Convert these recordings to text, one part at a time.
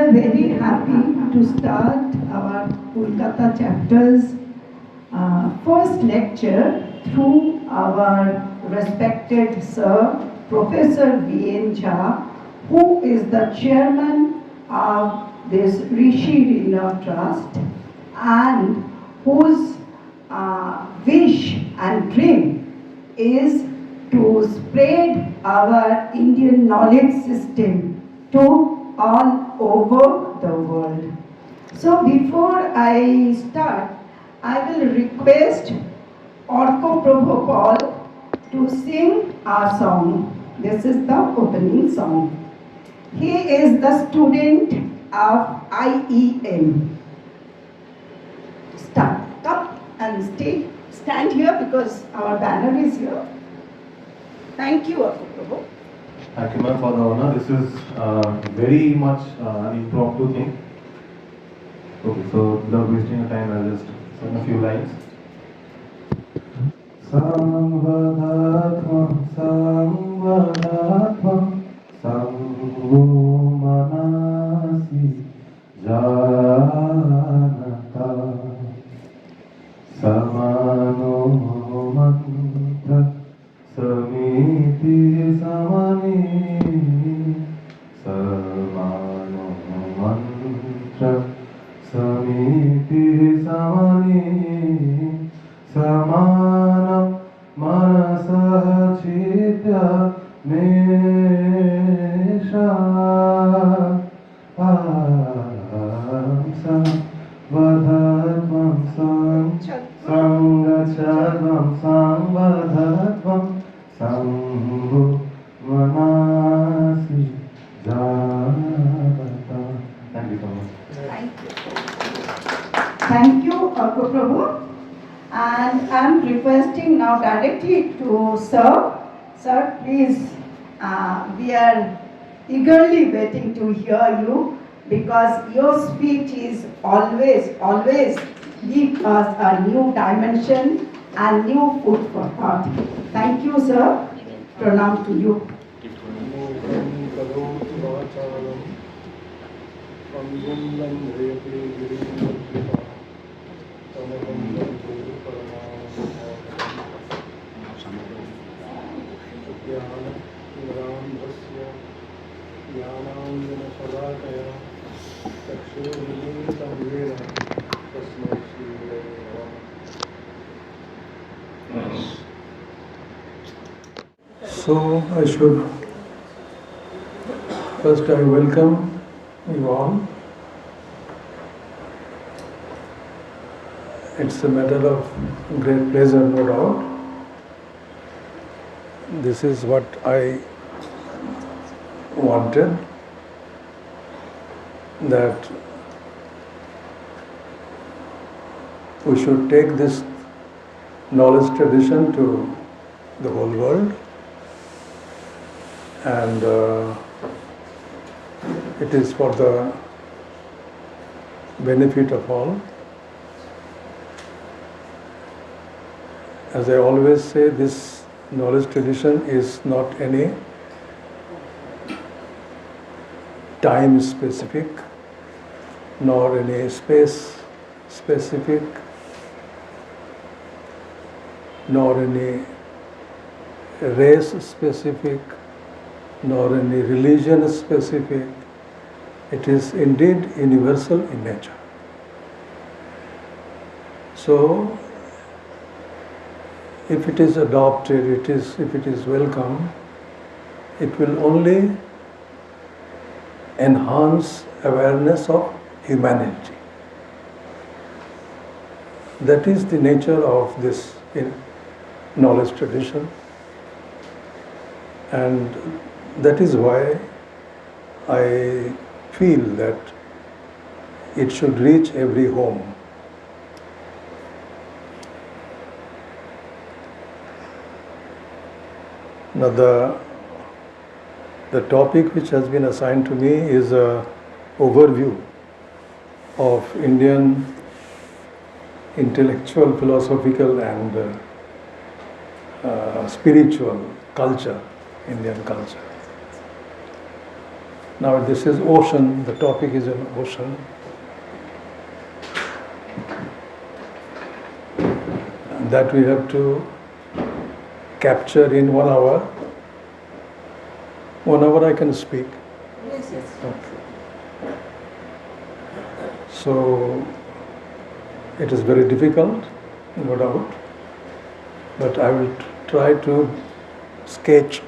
are very happy to start our Kolkata Chapter's first lecture through our respected Sir, Professor V.N. Jha, who is the chairman of this Rishi Rina Trust and whose wish and dream is to spread our Indian knowledge system to all over the world. So before I start, I will request Orko Prabhu to sing our song. This is the opening song. He is the student of IEM. Start, come and stand here because our banner is here. Thank you, Orko Prabhu. Thank you, ma'am, for the honor. This is very much an impromptu thing. Okay, so without wasting your time, I'll just sing a few lines. Samvadhatvam, samvadhatvam, samvo manasi janata, samano mantra, samiti samani, samano mantra, samiti samani, samana manasa chitya mesha, sam vadhatvam sangachatvam samvadhatvam sambhu manasi janata. Thank you so much. Thank you. Thank you, Orko Prabhu. And I am requesting now directly to Sir. Sir, please, we are eagerly waiting to hear you because your speech is always give us a new dimension and new food for thought. Thank you, sir. Pranam to you. So I should first I welcome you all. It's a matter of great pleasure, no doubt. This is what I wanted, that we should take this knowledge tradition to the whole world, and it is for the benefit of all. As I always say, this knowledge tradition is not any time specific, nor any space specific, nor any race specific, nor any religion specific. It is indeed universal in nature. So, if it is adopted, if it is welcome, it will only enhance awareness of humanity. That is the nature of this knowledge tradition, and that is why I feel that it should reach every home. Now the topic which has been assigned to me is an overview of Indian intellectual, philosophical and spiritual culture, Indian culture. Now this is ocean, the topic is an ocean. That we have to capture in 1 hour. 1 hour I can speak. Yes, yes. Okay. So it is very difficult, no doubt, but I will try to sketch,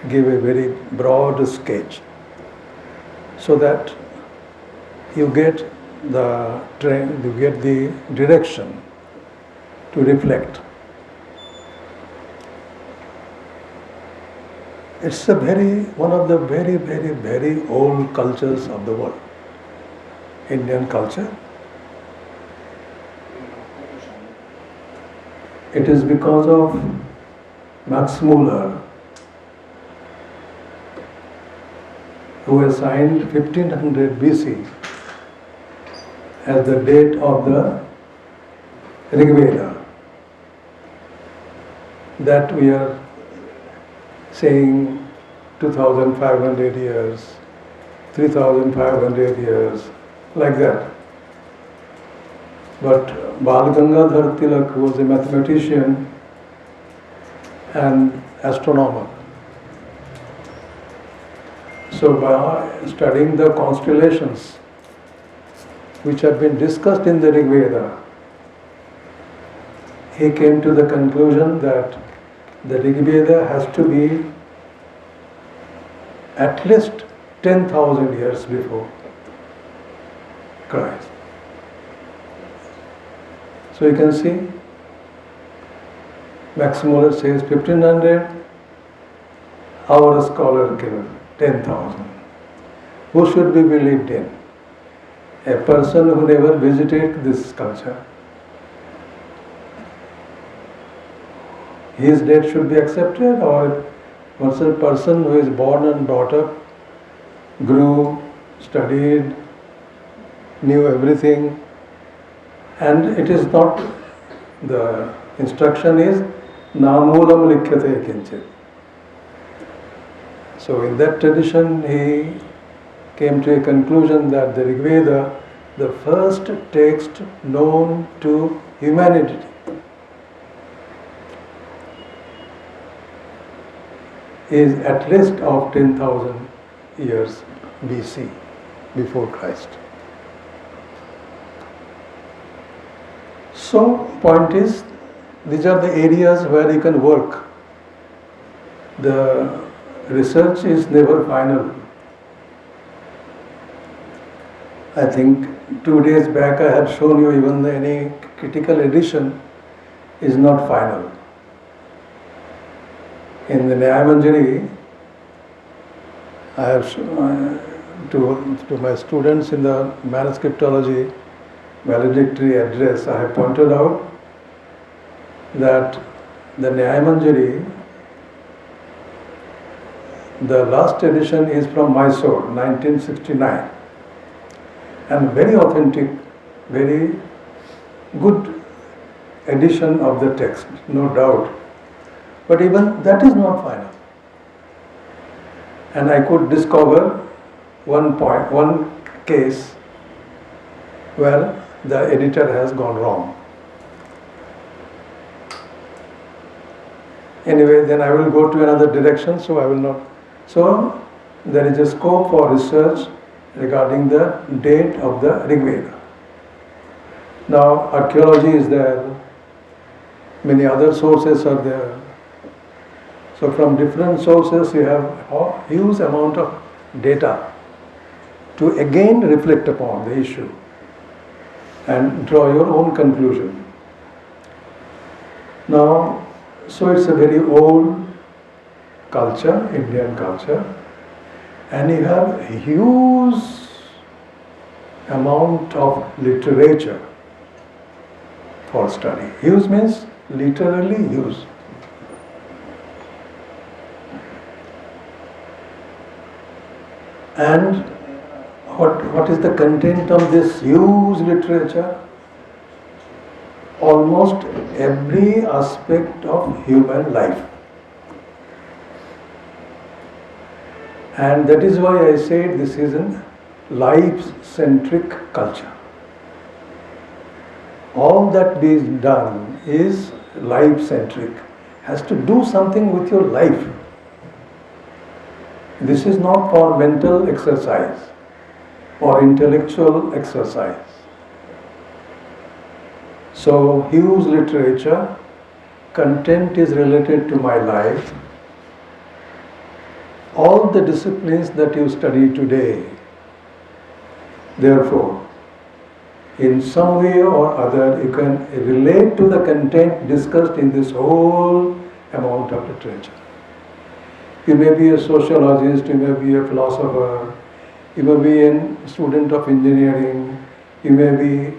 give a very broad sketch, so that you get the direction to reflect. It's one of the very old cultures of the world, Indian culture. It is because of Max Muller, who assigned 1500 BC as the date of the Rig Veda, that we are saying 2500 years, 3500 years, like that. But Bal Gangadhar Tilak was a mathematician and astronomer. So by studying the constellations which have been discussed in the Rig Veda, he came to the conclusion that the Rig Veda has to be at least 10,000 years before Christ. So you can see, Max Muller says 1500, our scholar gives 10,000. Who should be believed in? A person who never visited this culture. His date should be accepted, or a person who is born and brought up, grew, studied, knew everything, and it is not, the instruction is namulam likhyate kinchit. So in that tradition he came to a conclusion that the Rig Veda, the first text known to humanity, is at least of 10,000 years BC, before Christ. So, point is, these are the areas where you can work. The research is never final. I think 2 days back I had shown you even any critical edition is not final. In the Nyayamanjari, I have to my students in the manuscriptology valedictory address, I have pointed out that the Nyayamanjari, the last edition is from Mysore, 1969, and very authentic, very good edition of the text, no doubt. But even that is not final. And I could discover one case where the editor has gone wrong. Anyway, then I will go to another direction, so I will not. So there is a scope for research regarding the date of the Rig Veda. Now archaeology is there, many other sources are there. So from different sources you have a huge amount of data to again reflect upon the issue and draw your own conclusion. Now, so it's a very old culture, Indian culture, and you have a huge amount of literature for study. Huge means literally huge. And what is the content of this huge literature? Almost every aspect of human life. And that is why I said this is a life-centric culture. All that is done is life-centric, has to do something with your life. This is not for mental exercise or intellectual exercise. So, Hugh's literature, content is related to my life. All the disciplines that you study today, therefore, in some way or other, you can relate to the content discussed in this whole amount of literature. You may be a sociologist, you may be a philosopher, you may be a student of engineering, you may be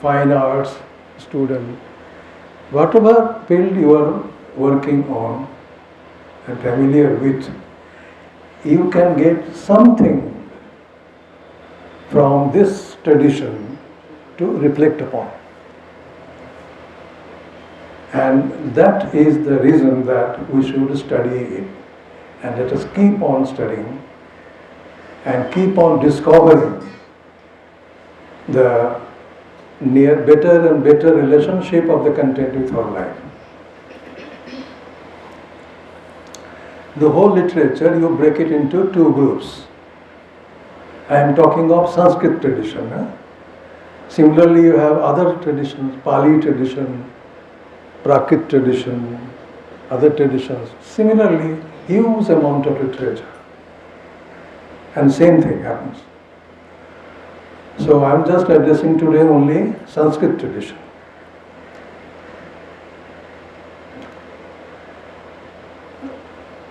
fine arts student. Whatever field you are working on and familiar with, you can get something from this tradition to reflect upon. And that is the reason that we should study it. And let us keep on studying and keep on discovering the better and better relationship of the content with our life. The whole literature, you break it into two groups. I am talking of Sanskrit tradition. Similarly, you have other traditions, Pali tradition, Prakrit tradition, other traditions. Similarly, huge amount of literature. And same thing happens. So I am just addressing today only Sanskrit tradition.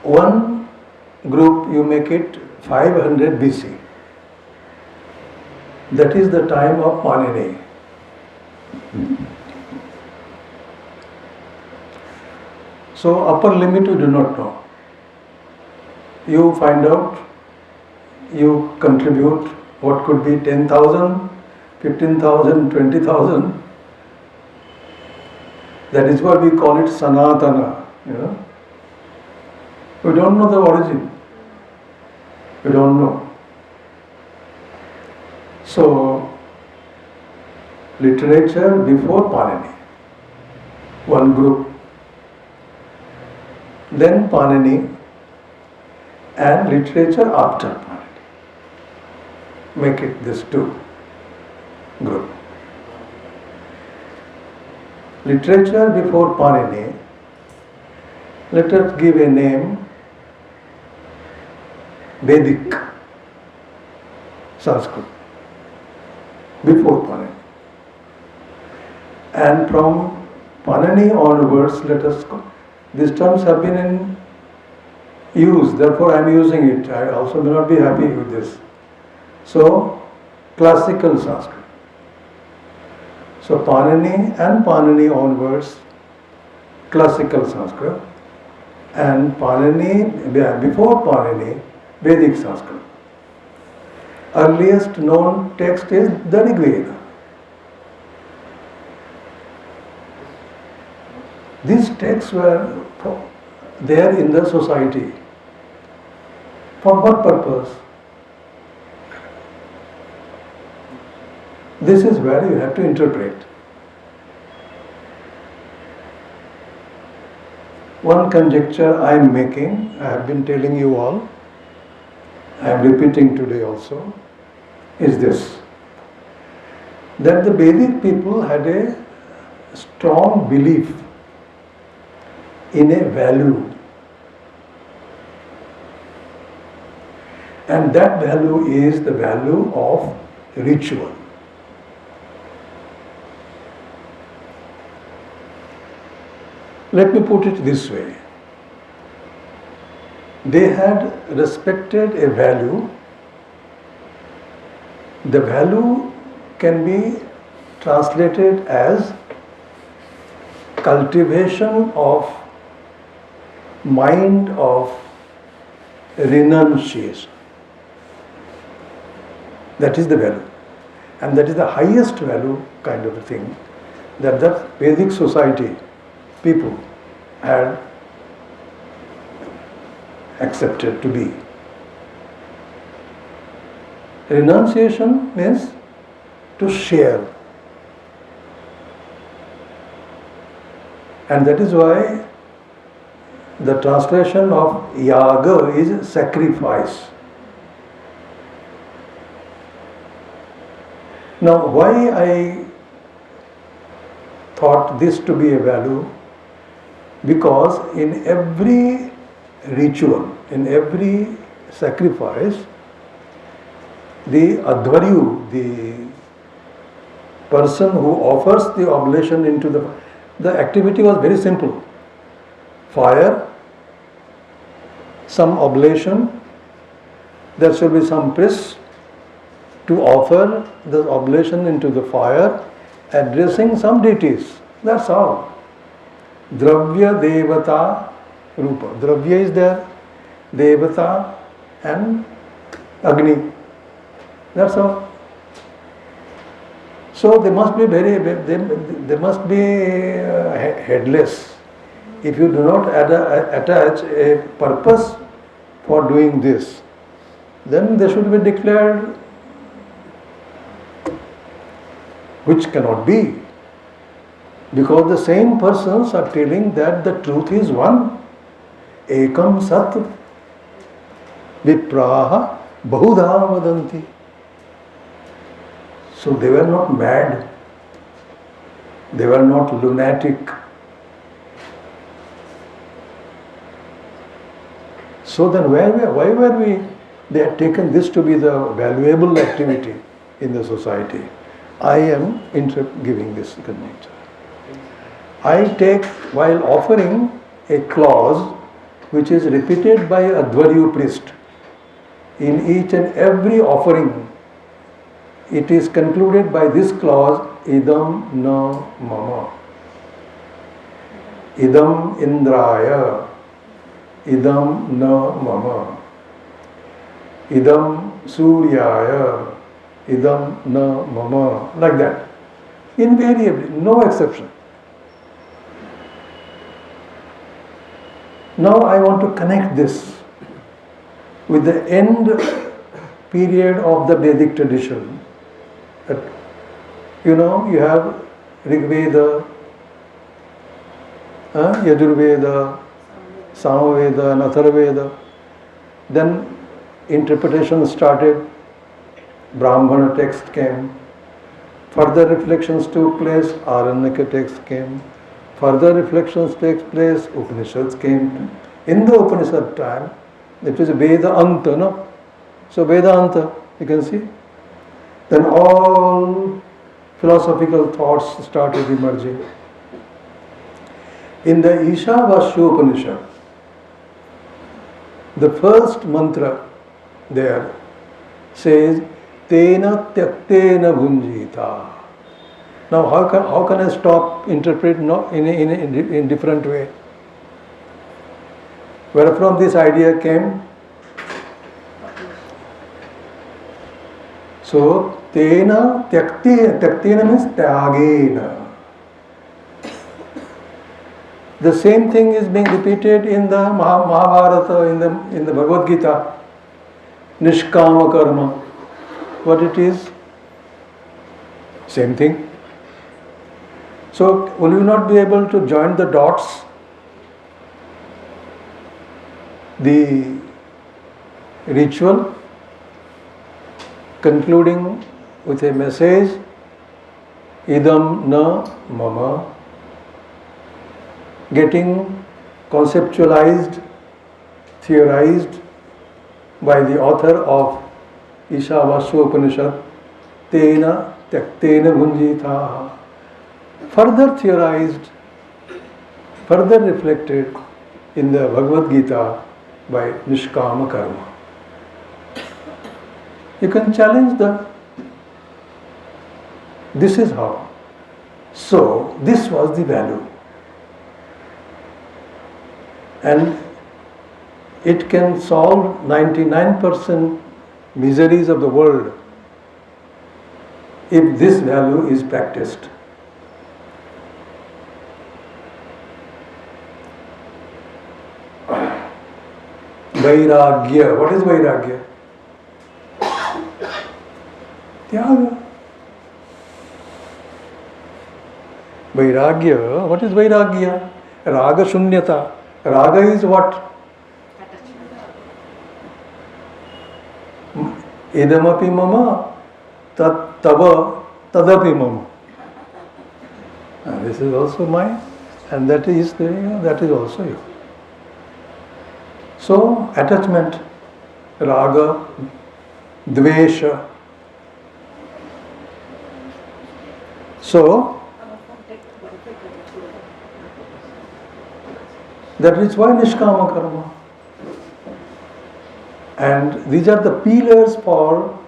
One group you make it 500 BC. That is the time of Panini. So upper limit you do not know. You find out, you contribute what could be 10,000, 15,000, 20,000. That is why we call it Sanatana. We don't know the origin. We don't know. So, literature before Panini, one group. Then Panini and literature after Panini. Make it this two group. Literature before Panini, let us give a name, Vedic Sanskrit, before Panini. And from Panini onwards, let us go. These terms have been in use, therefore I am using it. I also may not be happy with this. So, classical Sanskrit. So, Panini and Panini onwards, classical Sanskrit, and Panini, before Panini, Vedic Sanskrit. Earliest known text is the Rigveda. These texts were there in the society. For what purpose? This is where you have to interpret. One conjecture I am making, I have been telling you all, I am repeating today also, is this. That the Vedic people had a strong belief in a value. And that value is the value of ritual. Let me put it this way. They had respected a value. The value can be translated as cultivation of mind of renunciation. That is the value. And that is the highest value kind of a thing that the Vedic society people had accepted to be. Renunciation means to share. And that is why the translation of yaga is sacrifice. Now, why I thought this to be a value? Because in every ritual, in every sacrifice, the advaryu, the person who offers the oblation into the activity was very simple. Fire, some oblation, there should be some priest to offer the oblation into the fire, addressing some deities. That's all. Dravya, Devata, Rupa. Dravya is there, Devata and Agni. That's all. So they must be they must be headless. If you do not attach a purpose for doing this, then they should be declared, which cannot be. Because the same persons are telling that the truth is one. Ekam sat vipraha bahudha vadanti. So they were not mad. They were not lunatic. So then why were we, they had taken this to be the valuable activity in the society. I am giving this conjecture. I take, while offering a clause which is repeated by a Advaryu priest in each and every offering, it is concluded by this clause, idam na mama, idam indraya, idam na mama, idam suryaya, idam na mama, like that. Invariably, no exception. Now I want to connect this with the end period of the Vedic tradition. You know, you have Rig Veda, Yajurveda, Samaveda and Atharvaveda. Then interpretation started, Brahmana text came, further reflections took place, Aranyaka text came, further reflections takes place, Upanishads came. In the Upanishad time, it was Vedanta, no? So Vedanta, you can see. Then all philosophical thoughts started emerging. In the Ishavasya Upanishad, the first mantra there says, Tena tyaktena bhunjita. Now how can I stop, interpret in different way? Where from this idea came? So, tena tyaktena means tyagena. The same thing is being repeated in the Mahabharata, in the Bhagavad Gita. Nishkama karma. What it is? Same thing. So, will you not be able to join the dots? The ritual concluding with a message, idam na mama, getting conceptualized, theorized by the author of Ishavasya Upanishad, tena tyaktena bhunjita, further theorized, further reflected in the Bhagavad Gita by Nishkama karma. You can challenge that. This is how. So, this was the value. And it can solve 99% miseries of the world if this value is practiced. Vairagya. What is Vairagya? Tyaga. Vairagya, what is Vairagya? Raga Shunyata. Raga is what? Idamapi mama, tat tava tadapi mama. And this is also mine, and that is also you. So, attachment, raga, dvesha. So, that is why nishkama karma. And these are the pillars for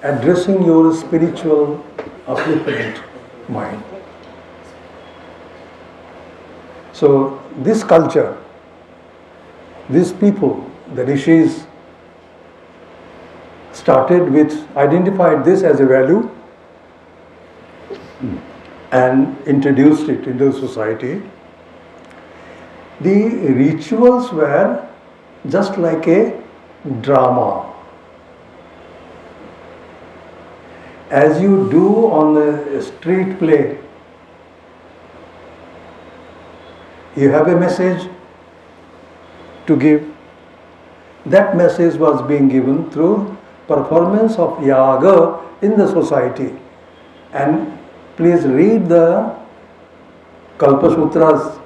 addressing your spiritual upliftment mind. So this culture, these people, the rishis, identified this as a value and introduced it into society. The rituals were just like a drama. As you do on a street play, you have a message to give. That message was being given through performance of yaga in the society. And please read the Kalpasutras,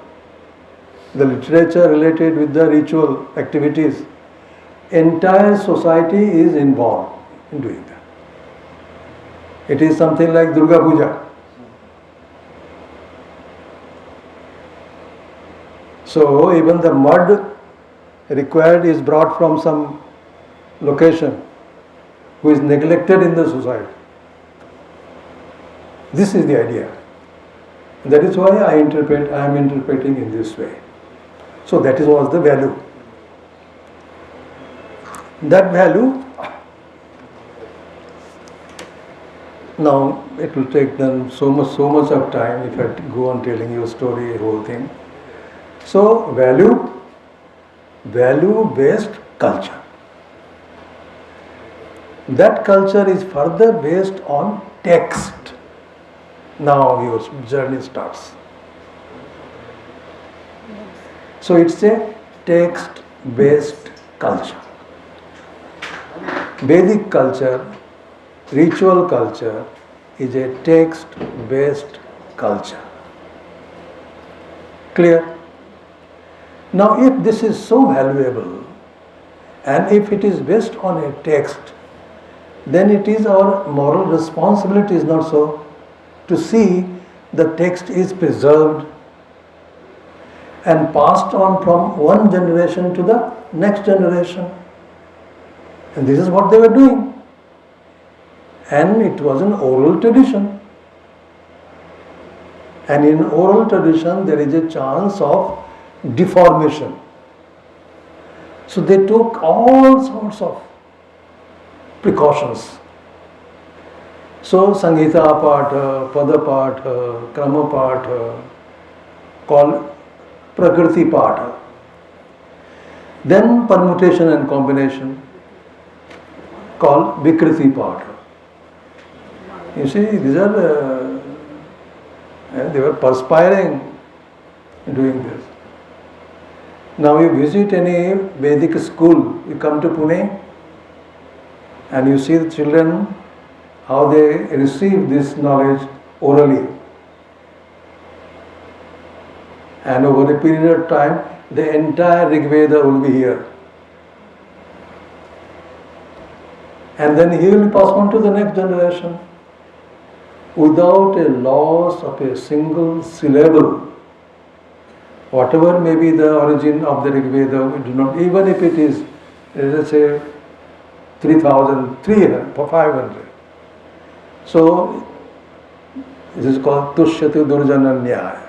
the literature related with the ritual activities. Entire society is involved in doing that. It is something like Durga Puja. So even the mud required is brought from some location who is neglected in the society. This is the idea. That is why I am interpreting in this way. So that was the value. That value, now it will take them so much of time if I go on telling you a story, a whole thing. So value-based culture. That culture is further based on text. Now your journey starts. So it's a text-based culture. Vedic culture, ritual culture is a text-based culture. Clear? Now if this is so valuable and if it is based on a text, then it is our moral responsibility, is not so, to see the text is preserved and passed on from one generation to the next generation. And this is what they were doing. And it was an oral tradition. And in oral tradition there is a chance of deformation. So they took all sorts of precautions. So Sangita Patha, Pada Patha, Krama Patha, called Prakriti Patha. Then permutation and combination, called Vikriti Patha. You see, these are they were perspiring doing this. Now you visit any Vedic school, you come to Pune and you see the children, how they receive this knowledge orally. And over a period of time, the entire Rig Veda will be here. And then he will pass on to the next generation without a loss of a single syllable. Whatever may be the origin of the Rig Veda, we do not, even if it is, let us say, 3,300, 500. So, this is called Tushyatu Durjana Nyaya.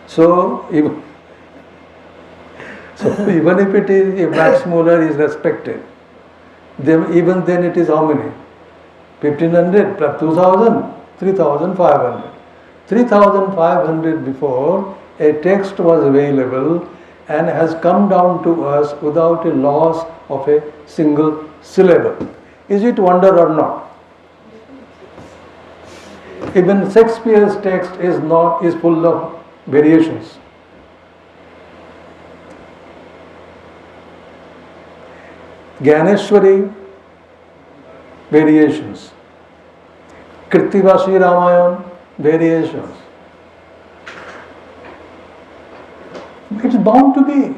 So even if it is, if Max Muller is respected, then even then it is how many? 1,500 plus 2,000, 3,500. 3,500 before a text was available and has come down to us without a loss of a single syllable. Is it wonder or not? Even Shakespeare's text is full of variations. Gyaneshwari, variations. Krittivashi Ramayan, variations. It's bound to be.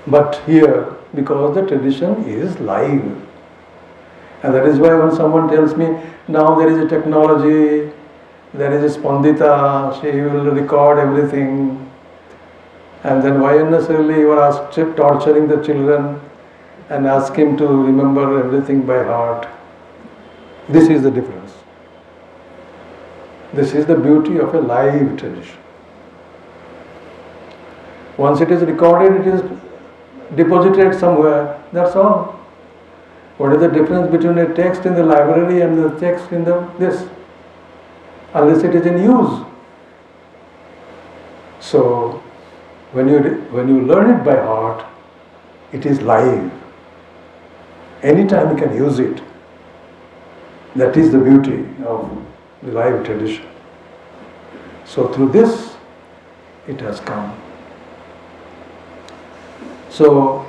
But here, because the tradition is live. And that is why when someone tells me, now there is a technology, there is a Spandita, she will record everything. And then why unnecessarily you are torturing the children and ask him to remember everything by heart? This is the difference. This is the beauty of a live tradition. Once it is recorded, it is deposited somewhere. That's all. What is the difference between a text in the library and the text in this? Unless it is in use. So, when you learn it by heart, it is live. Anytime you can use it. That is the beauty of the live tradition. So through this, it has come. So,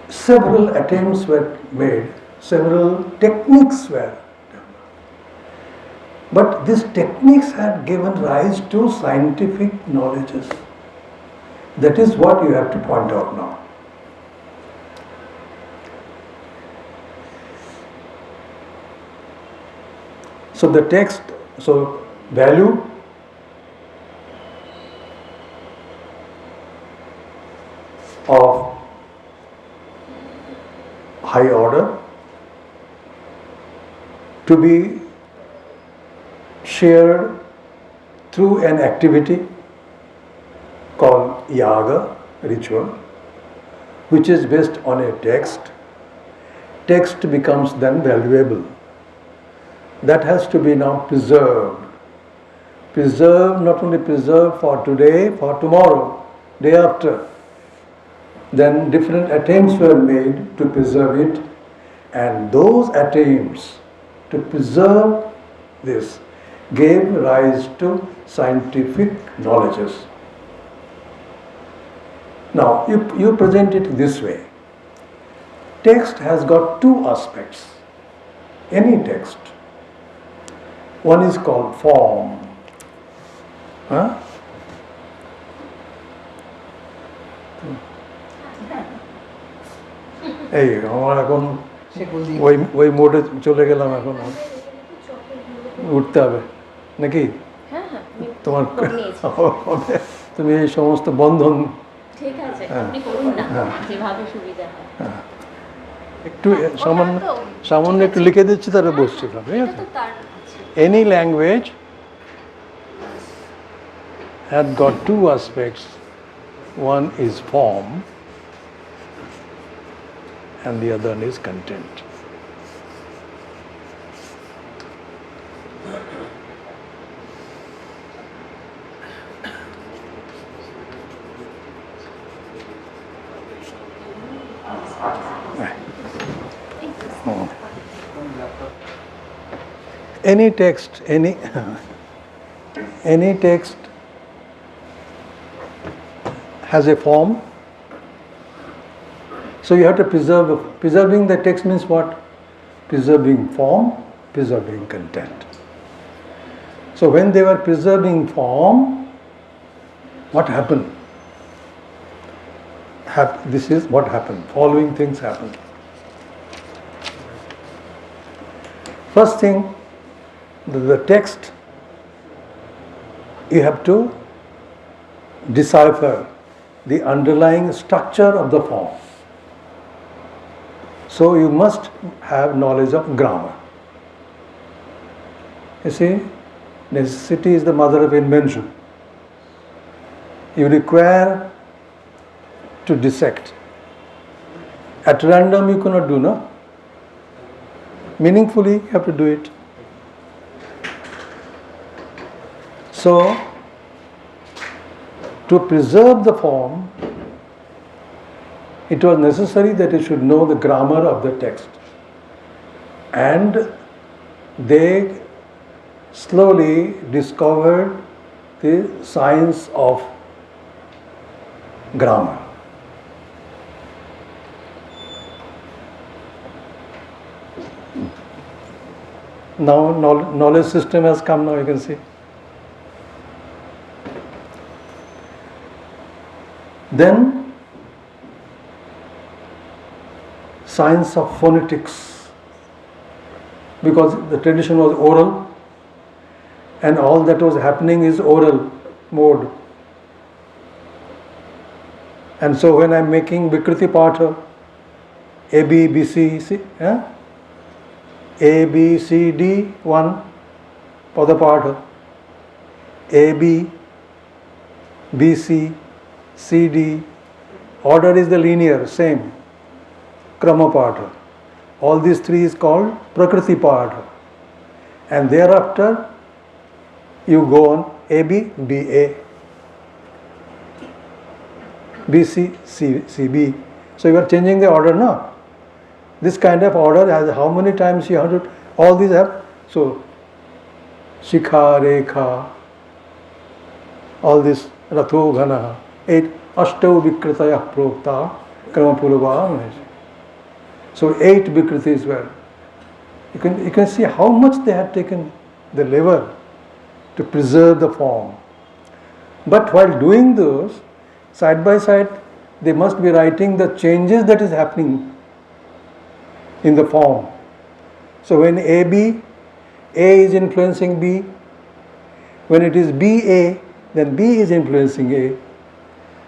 several attempts were made, several techniques were developed. But these techniques had given rise to scientific knowledges. That is what you have to point out now. So the text, so value, of high order to be shared through an activity called yaga, ritual, which is based on a text. Text becomes then valuable. That has to be now preserved. Preserved, not only preserved for today, for tomorrow, day after. Then different attempts were made to preserve it, and those attempts to preserve this gave rise to scientific knowledges. Now, you present it this way. Text has got two aspects. Any text. One is called form. এই আমার এখন ওই মোডে চলে গেলাম, এখন উঠতে হবে নাকি? তোমার তুমি এই সমস্ত বন্ধন একটু সামান্য একটু লিখে দিচ্ছি, তাহলে বসছি। ঠিক আছে? Any language had got two aspects. One is form and the other is content. Any text, any text has a form. So you have to preserve. Preserving the text means what? Preserving form, preserving content. So when they were preserving form, what happened? This is what happened. Following things happened. First thing, the text, you have to decipher the underlying structure of the form. So you must have knowledge of grammar. You see, necessity is the mother of invention. You require to dissect. At random you cannot do, no? Meaningfully you have to do it. So, to preserve the form, it was necessary that you should know the grammar of the text. and they slowly discovered the science of grammar. Now knowledge system has come, now you can see. Then science of phonetics, because the tradition was oral and all that was happening is oral mode. And so when I am making Vikriti Patha, A, B, B, C, C, A, B, C, D, 1, Pada Patha, A, B, B, C, C, D, order is the linear, same, Krama Patha. All these three is called Prakriti Patha. And thereafter, you go on A, B, B, A, B, C, C, C, B. So you are changing the order now. This kind of order has how many times you have to, all these have, so Shikha, Rekha, all this, Ratho, Ghana, 8, Ashtau Vikritaya Prokta, Kramapurva. So 8 Vikritis were. You can see how much they had taken the labor to preserve the form. But while doing those, side by side, they must be writing the changes that is happening in the form. So when A is influencing B. When it is BA, then B is influencing A.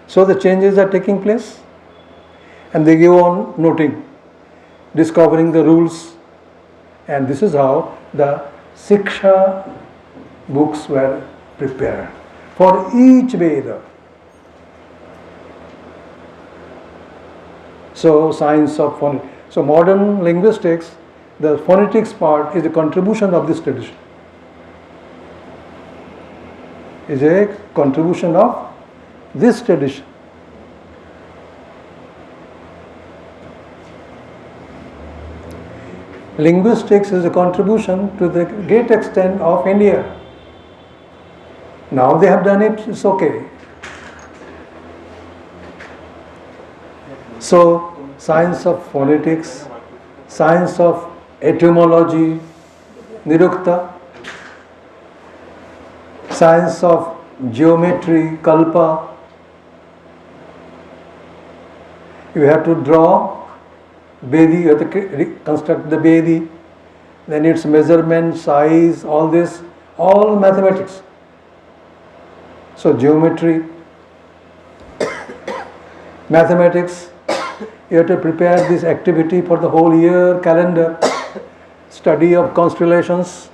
So the changes are taking place and they go on noting, discovering the rules. And this is how the Siksha books were prepared for each Veda. So science of phonetics. So modern linguistics, the phonetics part is a contribution of this tradition. Is a contribution of this tradition. Linguistics is a contribution to the great extent of India. Now they have done it, it's okay. So science of phonetics, science of etymology, Nirukta, science of geometry, Kalpa. You have to draw Vedi, you have to construct the Vedi, then its measurement, size, all this, all mathematics. So geometry, mathematics, you have to prepare this activity for the whole year, calendar, study of constellations,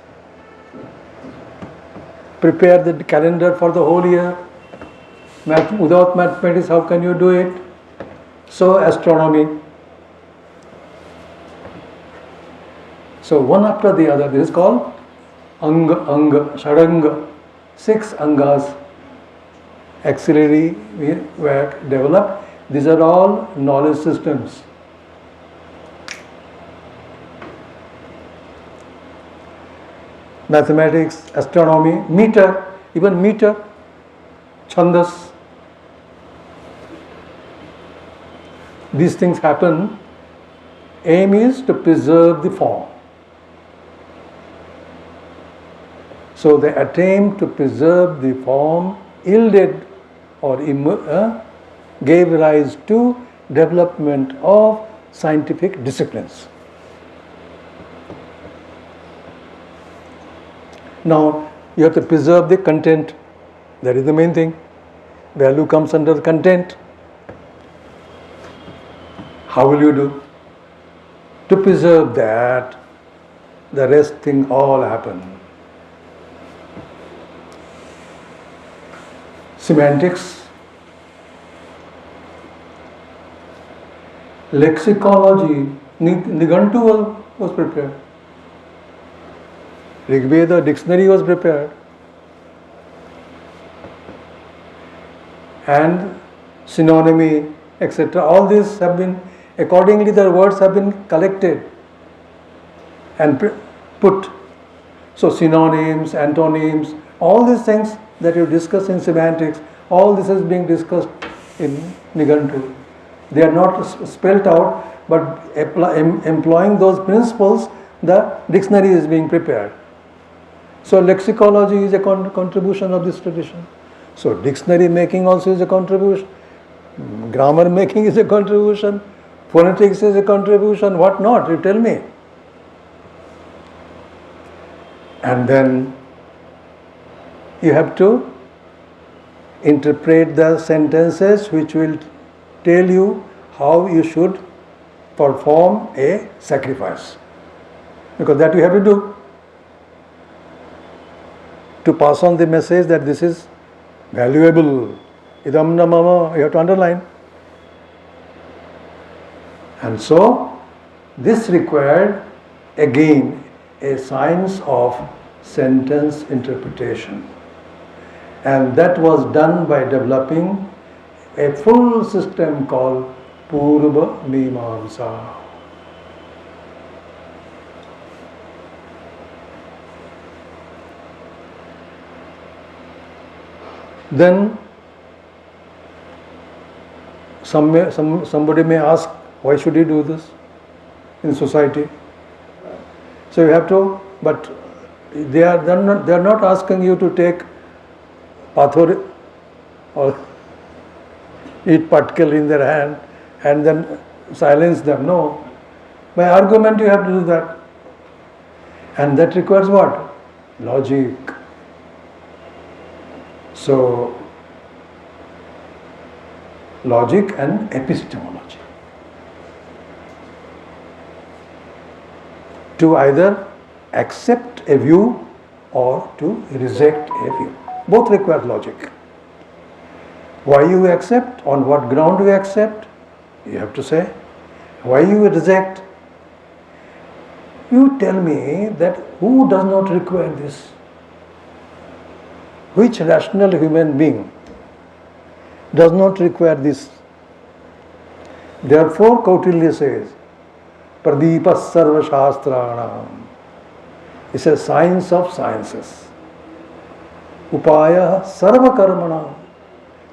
prepare the calendar for the whole year. Without mathematics, how can you do it? So astronomy. So one after the other, this is called Anga, Shadanga, 6 Angas, auxiliary were developed. These are all knowledge systems. Mathematics, astronomy, meter, even meter, chandas. These things happen. Aim is to preserve the form. So the attempt to preserve the form yielded or gave rise to development of scientific disciplines. Now you have to preserve the content. That is the main thing. Value comes under the content. How will you do? To preserve that, the rest thing all happen. Semantics, lexicology, Nigantu was prepared. Rigveda dictionary was prepared. And synonymy, etc. All these have been, accordingly the words have been collected. and put. So synonyms, antonyms, all these things that you discuss in semantics, all this is being discussed in Nigantu. They are not spelled out, but employing those principles, the dictionary is being prepared. So lexicology is a contribution of this tradition. So dictionary making also is a contribution. Grammar making is a contribution. Phonetics is a contribution. What not? You tell me. And then you have to interpret the sentences which will tell you how you should perform a sacrifice. Because that you have to do. To pass on the message that this is valuable. Idam na mama, you have to underline. And so, this required again a science of sentence interpretation. And that was done by developing a full system called Purva Mimamsa. Then somebody may ask, why should you do this in society? So you have to, but they're not asking you to take pathor or eat patkel in their hand and then silence them. No. By argument you have to do that. And that requires what? Logic. So, logic and epistemology. To either accept a view or to reject a view. Both require logic. Why you accept, on what ground you accept, you have to say. Why you reject, you tell me that who does not require this? Which rational human being does not require this? Therefore, Kautilya says, Pradeepa Sarva Shastranam. It's a science of sciences. Upaya Sarva Karmanam.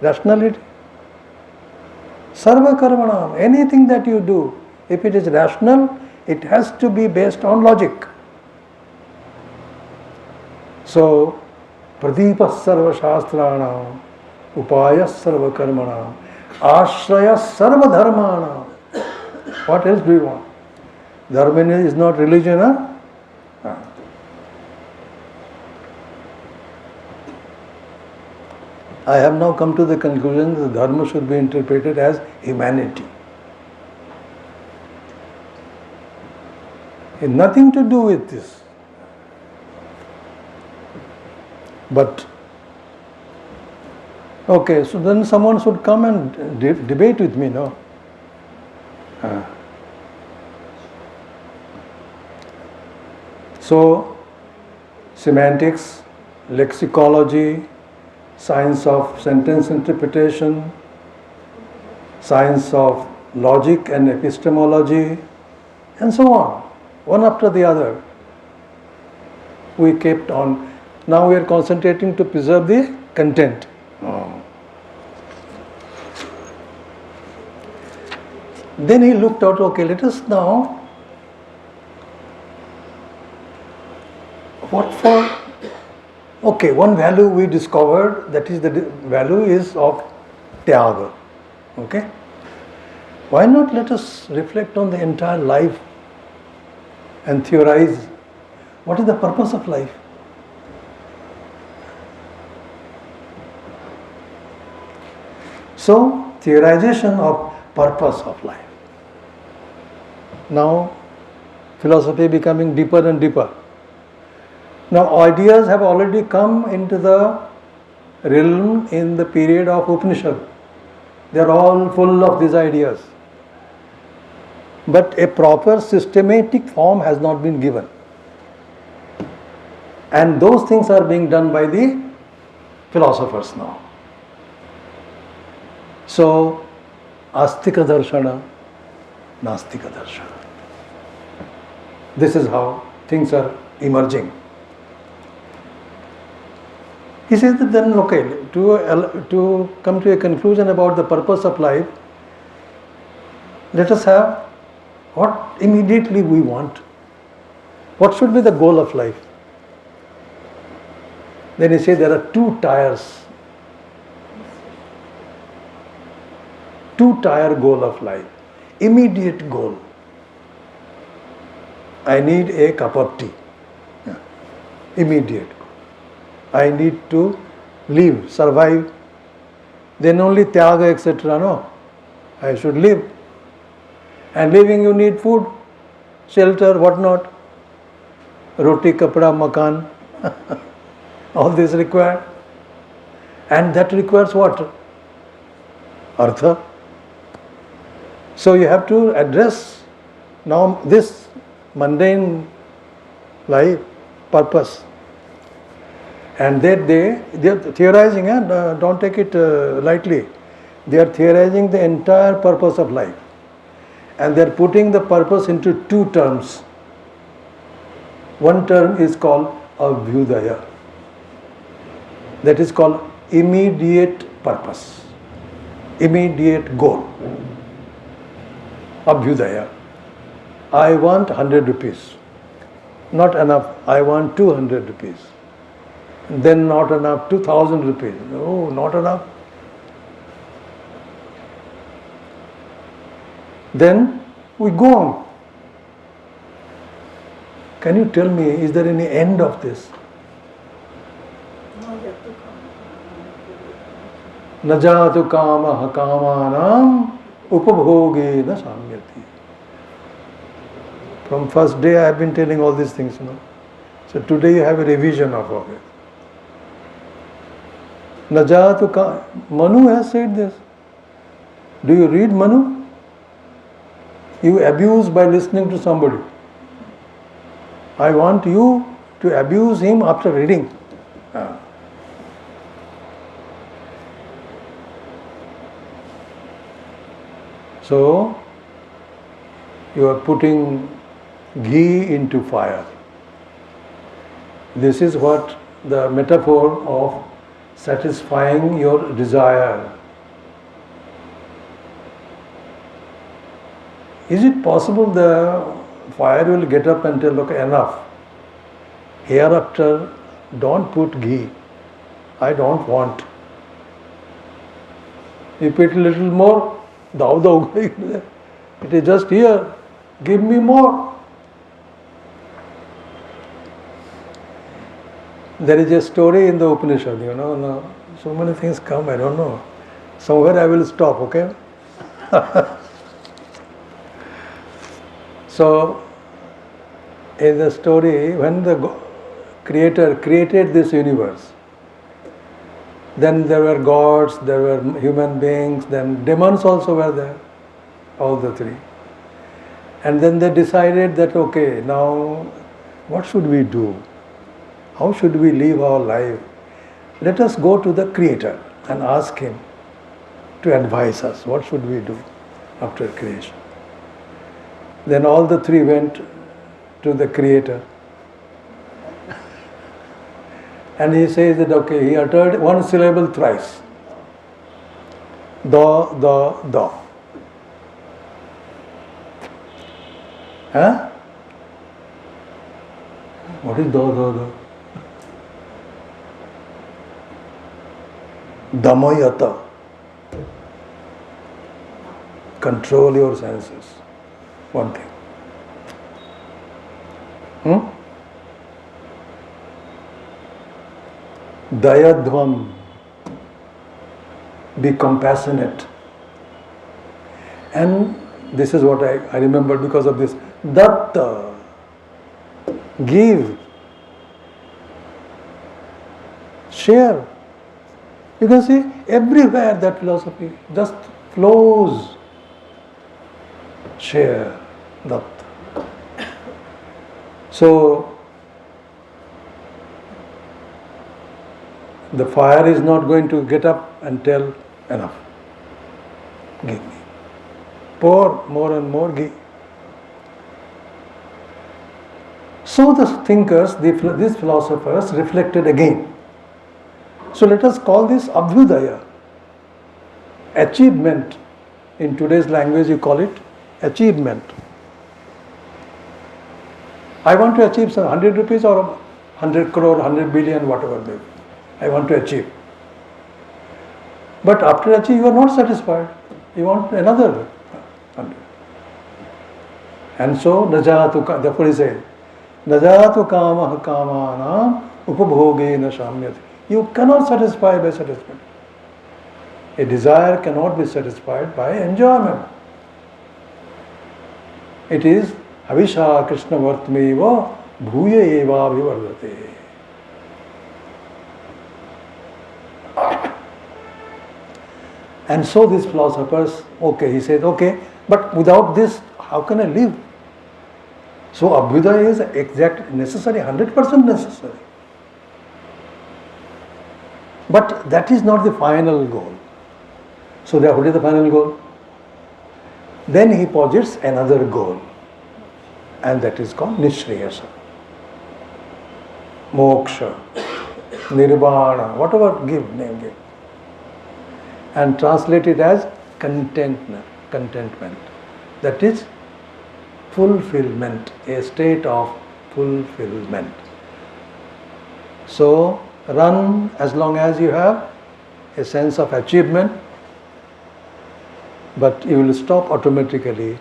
Rationality. Sarva Karmanam. Anything that you do, if it is rational, it has to be based on logic. So, Pradeepa Sarva Shastranam, Upaya Sarva Karmanam, Ashraya Sarva Dharmanam. What else do you want? Dharma is not religion, huh? I have now come to the conclusion that Dharma should be interpreted as humanity. It has nothing to do with this. But, okay, so then someone should come and debate with me, no? So, semantics, lexicology, science of sentence interpretation, science of logic and epistemology, and so on, one after the other. We kept on. Now we are concentrating to preserve the content. Then he looked out, okay, let us now, what for? Okay, one value we discovered, that is the value is of Tyaga. Okay? Why not let us reflect on the entire life and theorize what is the purpose of life? So, theorization of purpose of life. Now, philosophy becoming deeper and deeper. Now, ideas have already come into the realm in the period of Upanishad. They are all full of these ideas. But a proper systematic form has not been given. And those things are being done by the philosophers now. So, Astika Darshana, Nastika Darshana. This is how things are emerging. He says that then, okay, to come to a conclusion about the purpose of life, let us have what immediately we want. What should be the goal of life? Then he says there are two tires. Two-tier goal of life. Immediate goal. I need a cup of tea. Yeah. Immediate. I need to live, survive. Then only tyaga, etc. No. I should live. And living you need food, shelter, whatnot. Roti, kapda, makan. All this required. And that requires what? Artha. So you have to address now this mundane life purpose. And they are theorizing, and don't take it lightly. They are theorizing the entire purpose of life. And they are putting the purpose into two terms. One term is called abhyudaya. That is called immediate purpose, immediate goal. Abhyudaya. I want 100 rupees. Not enough. I want 200 rupees. Then not enough. 2000 rupees. No, not enough. Then we go on. Can you tell me, is there any end of this? Najatu kama hakamanam upabhoge na samyati. From first day I have been telling all these things, So today you have a revision of all it. Najatu kama, Manu has said this. Do you read Manu? You abuse by listening to somebody. I want you to abuse him after reading. So, you are putting ghee into fire. This is what the metaphor of satisfying your desire. Is it possible the fire will get up and tell, okay, enough. Hereafter, don't put ghee. I don't want. You put a little more. It is just here. Give me more. There is a story in the Upanishad, so many things come, I don't know. Somewhere I will stop, okay? So, in the story, when the Creator created this universe, then there were gods, there were human beings, then demons also were there, all the three. And then they decided that, okay, now what should we do? How should we live our life? Let us go to the Creator and ask Him to advise us. What should we do after creation? Then all the three went to the Creator. And he says that, okay, he uttered one syllable thrice. Da. Huh? What is da? Damayata. Control your senses. One thing. Dayadvam. Be compassionate. And this is what I remember because of this. Datta. Give. Share. You can see everywhere that philosophy just flows. Share. Datta. So, the fire is not going to get up and tell enough. Give me. Pour more and more ghee. So the thinkers, these philosophers reflected again. So let us call this Abhyudaya, achievement. In today's language you call it achievement. I want to achieve some 100 rupees or 100 crore, 100 billion, whatever may be. I want to achieve. But after achieving, you are not satisfied. You want another 100. And so, najatu, therefore he said, najatu kamah kamanam upabhogena shamyati. You cannot satisfy by satisfaction. A desire cannot be satisfied by enjoyment. It is Avisha Krishna Vartmeva Bhuya Eva Vivardate. And so these philosophers, okay, he said, okay, but without this, how can I live? So Abhyudaya is exact necessary, 100% necessary. But that is not the final goal. So what is the final goal? Then he posits another goal, and that is called Nishreyasa, Moksha, Nirvana, whatever name give. And translate it as contentment. That is fulfillment, a state of fulfillment. So run as long as you have a sense of achievement, but you will stop automatically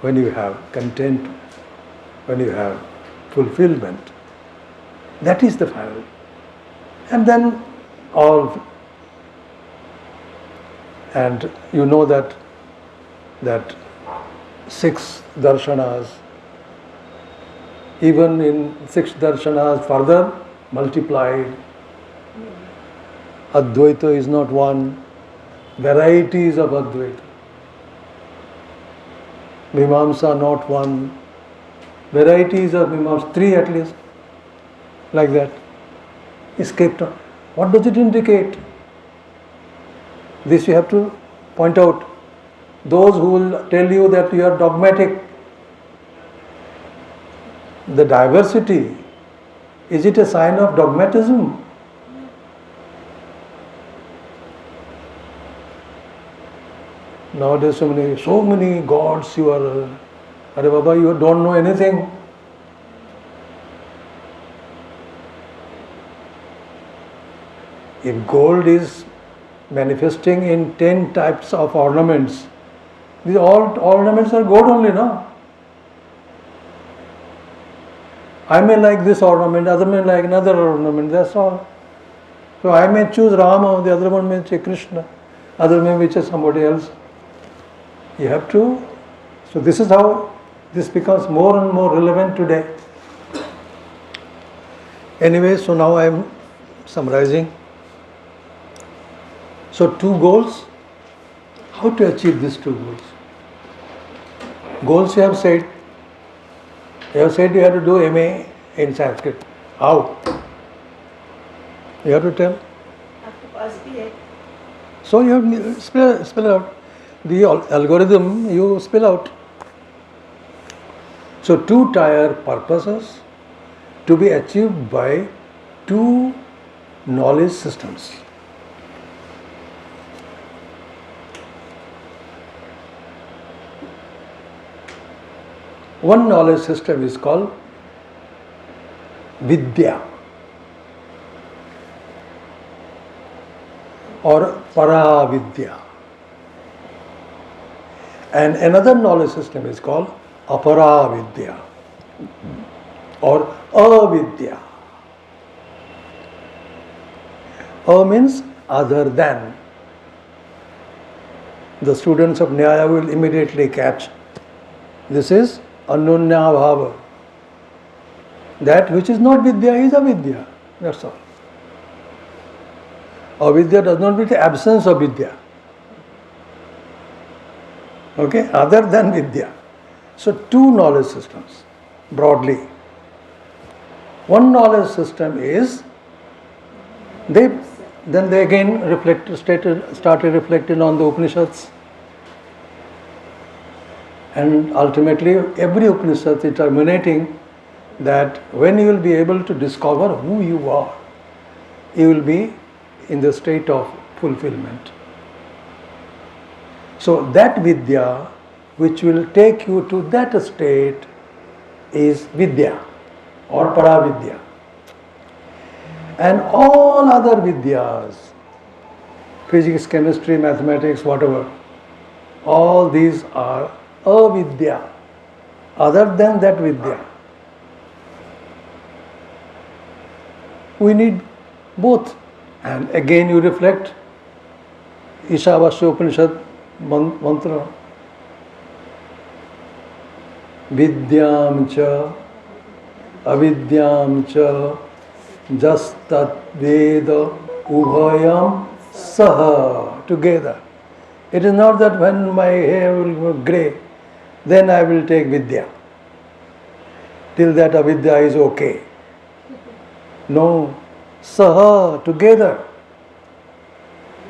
when you have contentment, when you have fulfillment. That is the final. And then all. And you know that 6 darshanas, even in 6 darshanas further multiplied. Advaita is not one, varieties of Advaita. Mimamsa not one, varieties of Mimamsa, 3 at least, like that. Escaped. What does it indicate? This you have to point out. Those who will tell you that you are dogmatic, the diversity, is it a sign of dogmatism? Nowadays so many gods you are, Are Baba, you don't know anything. If gold is manifesting in 10 types of ornaments, these all ornaments are gold only, no? I may like this ornament, other may like another ornament, that's all. So I may choose Rama, the other one may say Krishna, other may choose somebody else. You have to, so this is how this becomes more and more relevant today. Anyway, so now I am summarizing. So 2 goals. How to achieve these 2 goals? Goals you have said. You have said you have to do MA in Sanskrit. How? You have to tell. Have to pass BA. So you have to spell out. The algorithm you spell out. So 2-tier purposes to be achieved by 2 knowledge systems. One knowledge system is called Vidya or Paravidya, and another knowledge system is called Aparavidya or Avidya. A means other than. The students of Nyaya will immediately catch this is Anunya Bhava. That which is not Vidya is Avidya. That's all. Avidya does not mean the absence of Vidya. Okay, other than Vidya. So 2 knowledge systems, broadly. One knowledge system is, they again started reflecting on the Upanishads. And ultimately, every Upanishad is terminating that when you will be able to discover who you are, you will be in the state of fulfillment. So that Vidya which will take you to that state is Vidya or Paravidya. And all other Vidyas, physics, chemistry, mathematics, whatever, all these are avidya, other than that Vidya. We need both. And again you reflect Ishavasya Upanishad mantra. Vidyam cha avidyam cha jastat veda ubhayam saha, together. It is not that when my hair will go grey, then I will take Vidya. Till that avidya is okay. No, saha, together.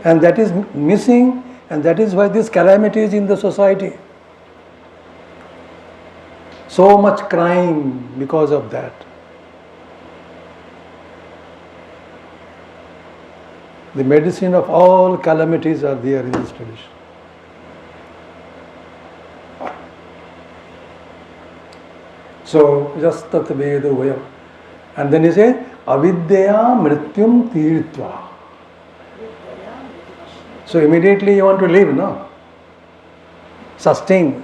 And that is missing, and that is why this calamity is in the society. So much crime because of that. The medicine of all calamities are there in this tradition. So, just tat vedo vayam. And then he says, avidya mrityum tirtva. So immediately you want to live, no? Sustain.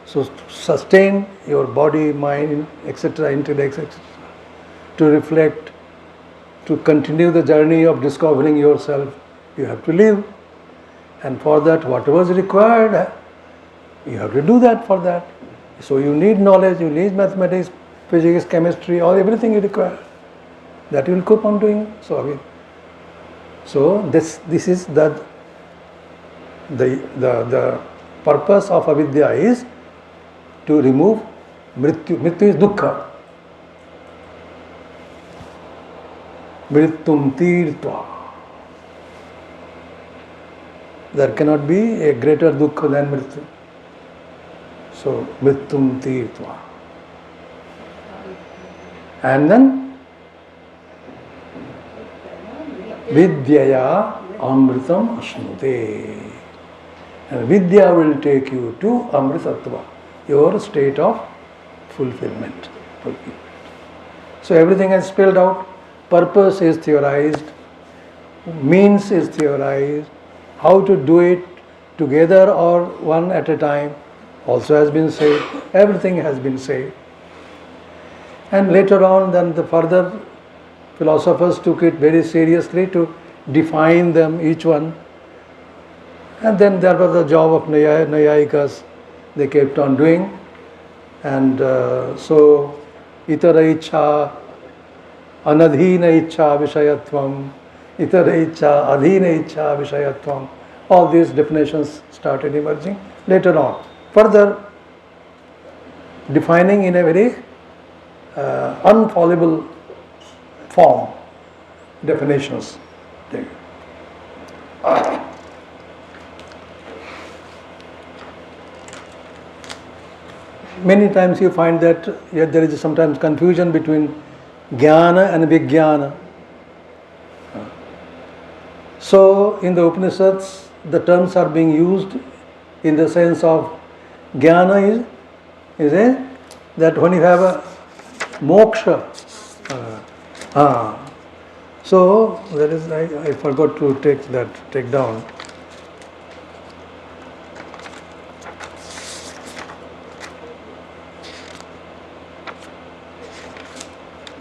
So sustain your body, mind, etc., intellect, etc. To reflect, to continue the journey of discovering yourself, you have to live. And for that, whatever is required, you have to do that for that. So you need knowledge, you need mathematics, physics, chemistry, all everything you require. That you will keep on doing. So this is the purpose of avidya is to remove mrityu. Mrityu is dukkha. Mrityum tirtva. There cannot be a greater dukkha than mrityu. So mrityum tirtva. And then vidyaya amritam ashnute. And Vidya will take you to Amritatva, your state of fulfillment. So everything is spelled out. Purpose is theorized, means is theorized, how to do it together or one at a time also has been said. Everything has been said. And later on, then the further philosophers took it very seriously to define them, each one. And then there was the job of Nayayikas, they kept on doing. And so, itara ichha, anadhina ichha vishayatvam, itara ichha, adhina ichha vishayatvam. All these definitions started emerging later on. Further defining in a very unfallible form definitions. Many times you find that there is sometimes confusion between jnana and vijnana. So in the Upanishads, the terms are being used in the sense of jnana is that when you have a moksha. So there is, I forgot to take down.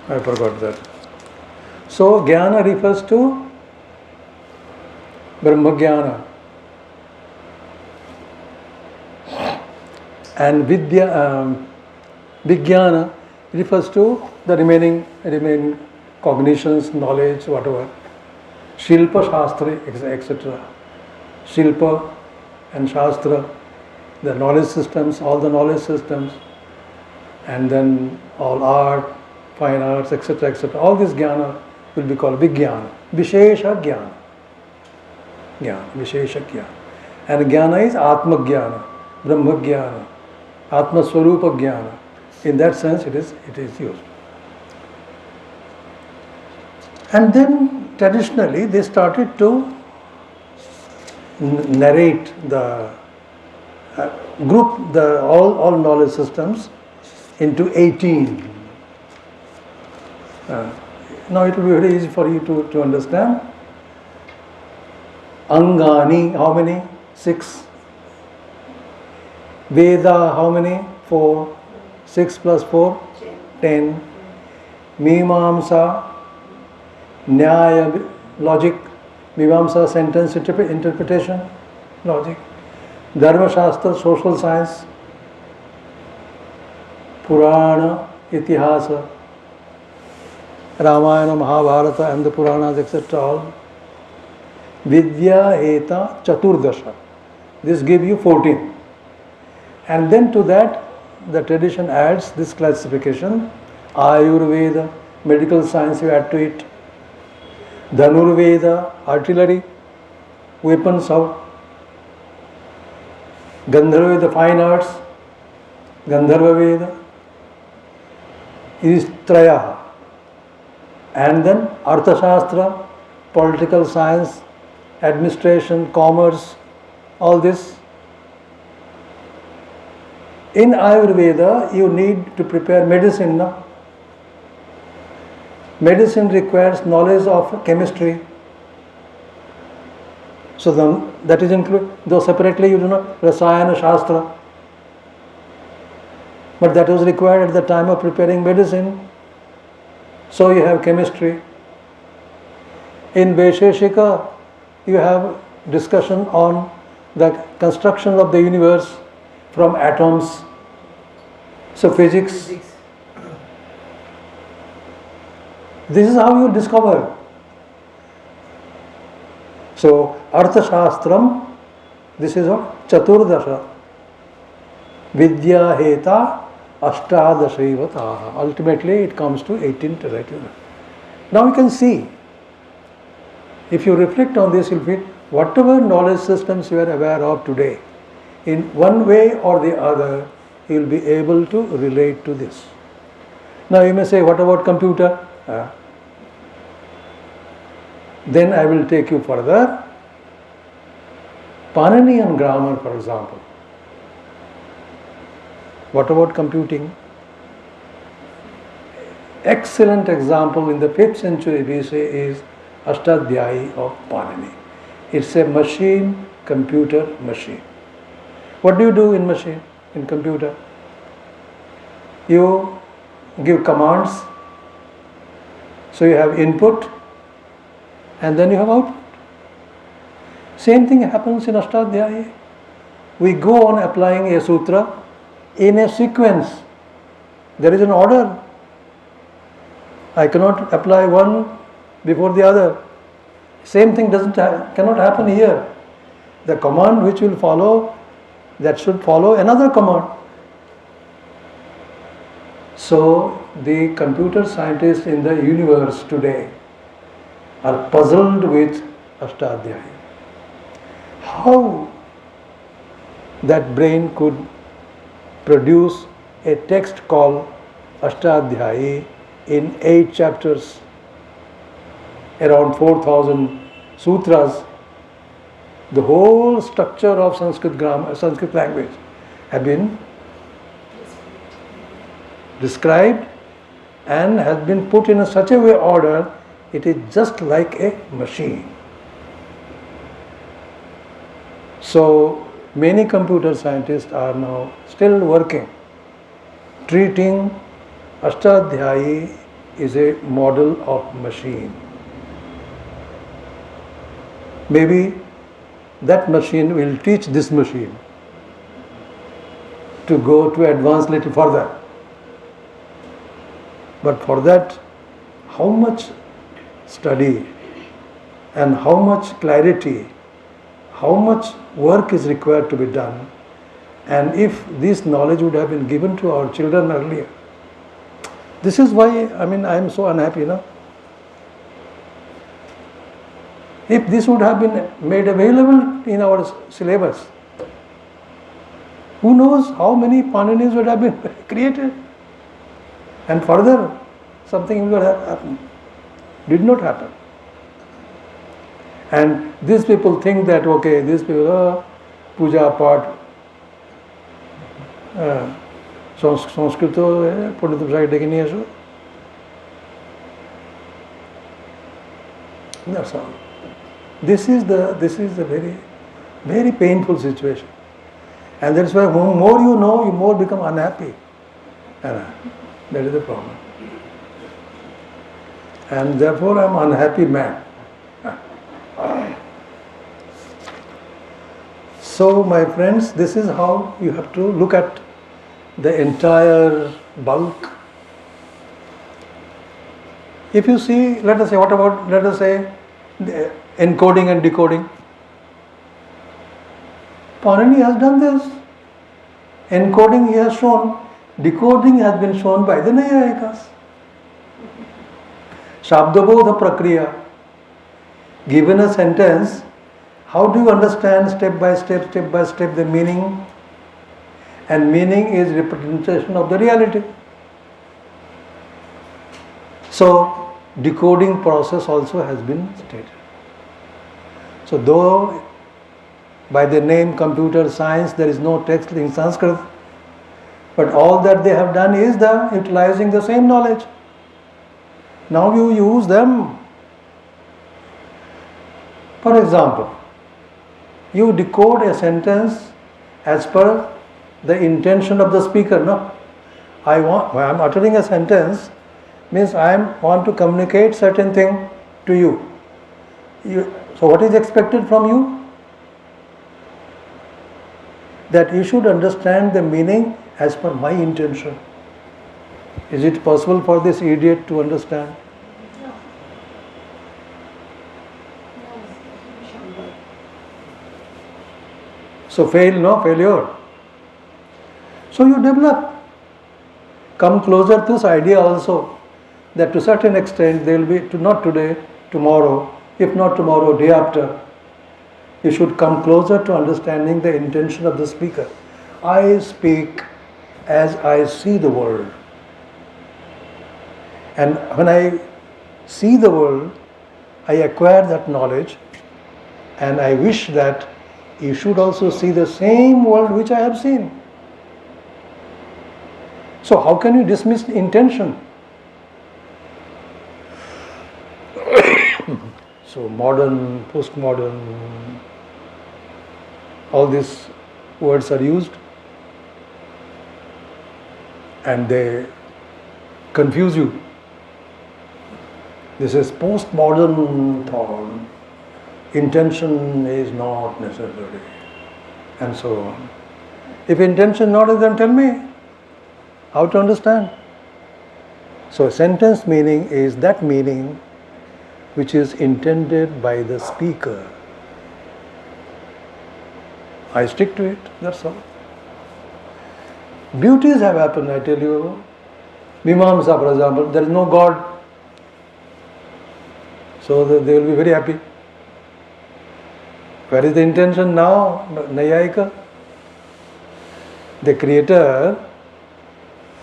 I forgot that. So jnana refers to Brahma jnana. And vijnana refers to the remaining cognitions, knowledge, whatever. Shilpa, Shastra, etc. Shilpa and Shastra, the knowledge systems, all the knowledge systems, and then all art, fine arts, etc., etc. All this jnana will be called vijnana. Vishesha jnana. Vishesha jnana. And jnana is Atma jnana, Brahma jnana, Atma Swarupa jnana. In that sense, it is used. And then traditionally they started to narrate the group the all knowledge systems into 18. Now it will be very easy for you to understand. Angani, how many? 6. Veda, how many? 4. 6 plus 4? 10. Mimamsa, Nyaya, logic. Mimamsa, sentence interpretation, logic. Dharma Shastra, social science. Purana, Itihasa. Ramayana, Mahabharata and the Puranas, etc. all. Vidya, Heta, Chaturdasha. This gives you 14. And then to that, the tradition adds this classification. Ayurveda, medical science you add to it. Dhanurveda, artillery, weapons out. Gandharva Veda, fine arts. Gandharva Veda is Trayaha. And then Arthashastra, political science, administration, commerce, all this. In Ayurveda, you need to prepare medicine. No? Medicine requires knowledge of chemistry. So that is included, though separately you do not, Rasayana Shastra. But that was required at the time of preparing medicine. So you have chemistry. In Vaisheshika, you have discussion on the construction of the universe from atoms. So physics. This is how you discover. So Arthashastram, this is what? Chaturdasha. Vidya Heta Ashtadashayavataha. Ultimately it comes to 18 directly. Now you can see, if you reflect on this, you'll feel whatever knowledge systems you are aware of today, in one way or the other, you will be able to relate to this. Now you may say, what about computer? Then I will take you further. Paninian grammar, for example. What about computing? Excellent example in the 5th century we say is Ashtadhyayi of Panini. It's a machine, computer, machine. What do you do in machine, in computer? You give commands, so you have input and then you have output. Same thing happens in Ashtadhyayi. We go on applying a sutra in a sequence. There is an order. I cannot apply one before the other. Same thing cannot happen here. The command which will follow, that should follow another command. So the computer scientists in the universe today are puzzled with Ashtadhyayi. How that brain could produce a text called Ashtadhyayi in 8 chapters, around 4,000 sutras. The whole structure of Sanskrit grammar, Sanskrit language have been described and has been put in such a way order, it is just like a machine. So many computer scientists are now still working, treating Ashtadhyayi is a model of machine. Maybe that machine will teach this machine to go to advance little further. But for that, how much study and how much clarity, how much work is required to be done, and if this knowledge would have been given to our children earlier. This is why, I am so unhappy now. If this would have been made available in our syllabus, who knows how many Paninis would have been created? And further, something will happen. Did not happen. And these people think that, okay, these people, puja, part, Sanskrit, Punditam side taking yesu. That's all. This is the very, very painful situation. And that's why more you know, you more become unhappy. That is the problem. And therefore I am an unhappy man. So my friends, this is how you have to look at the entire bulk. If you see, let us say encoding and decoding. Panini has done this. Encoding he has shown, decoding has been shown by the Nayayikas. Shabdabodha Prakriya. Given a sentence, how do you understand step by step the meaning? And meaning is representation of the reality. So, decoding process also has been stated. So, though by the name computer science there is no text in Sanskrit, but all that they have done is utilizing the same knowledge. Now you use them. For example, you decode a sentence as per the intention of the speaker. No, I am uttering a sentence, means I want to communicate certain thing to you. So what is expected from you? That you should understand the meaning as per my intention. Is it possible for this idiot to understand? So failure. So you develop. Come closer to this idea also, that to certain extent there will be, not today, tomorrow, if not tomorrow, day after, you should come closer to understanding the intention of the speaker. I speak as I see the world. And when I see the world, I acquire that knowledge, and I wish that you should also see the same world which I have seen. So how can you dismiss intention? So modern, postmodern, all these words are used and they confuse you. This is postmodern thought. Intention is not necessary, and so on. If intention not, then tell me how to understand. So sentence meaning is that meaning which is intended by the speaker. I stick to it, that's all. Beauties have happened, I tell you. Mimamsa, for example, there is no God. So they will be very happy. Where is the intention now? Nayayika, the creator.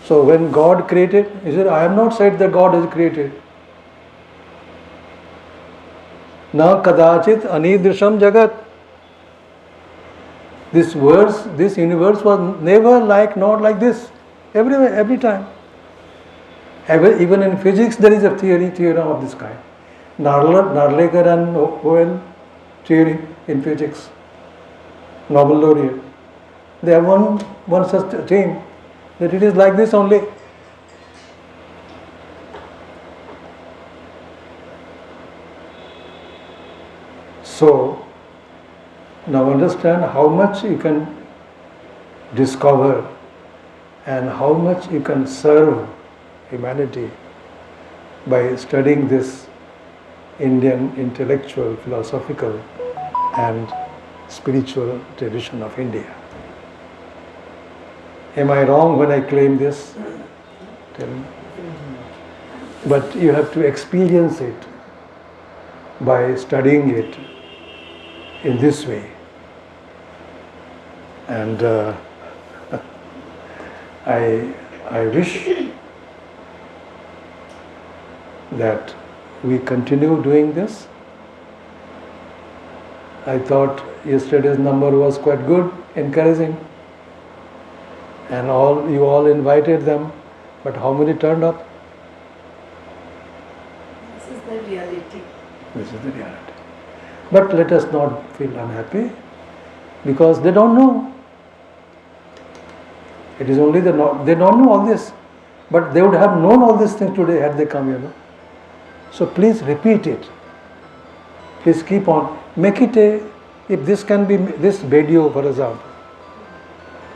So when God created, he said, I have not said that God has created. Na kadachit anidrisham jagat. This universe was never not like this. Everywhere, every time. Even in physics there is a theorem of this kind. Narlekar and Oel theory in physics, Nobel laureate. They have one such thing, that it is like this only. So, now understand how much you can discover and how much you can serve humanity by studying this Indian intellectual, philosophical and spiritual tradition of India. Am I wrong when I claim this? Tell me. But you have to experience it by studying it in this way. And I wish that we continue doing this. I thought yesterday's number was quite good, encouraging, and you all invited them, but how many turned up? This is the reality. This is the reality. But let us not feel unhappy, because they don't know. It is only they don't know all this, but they would have known all these things today had they come, So please repeat it. Please keep on. Make it if this can be, this video for example,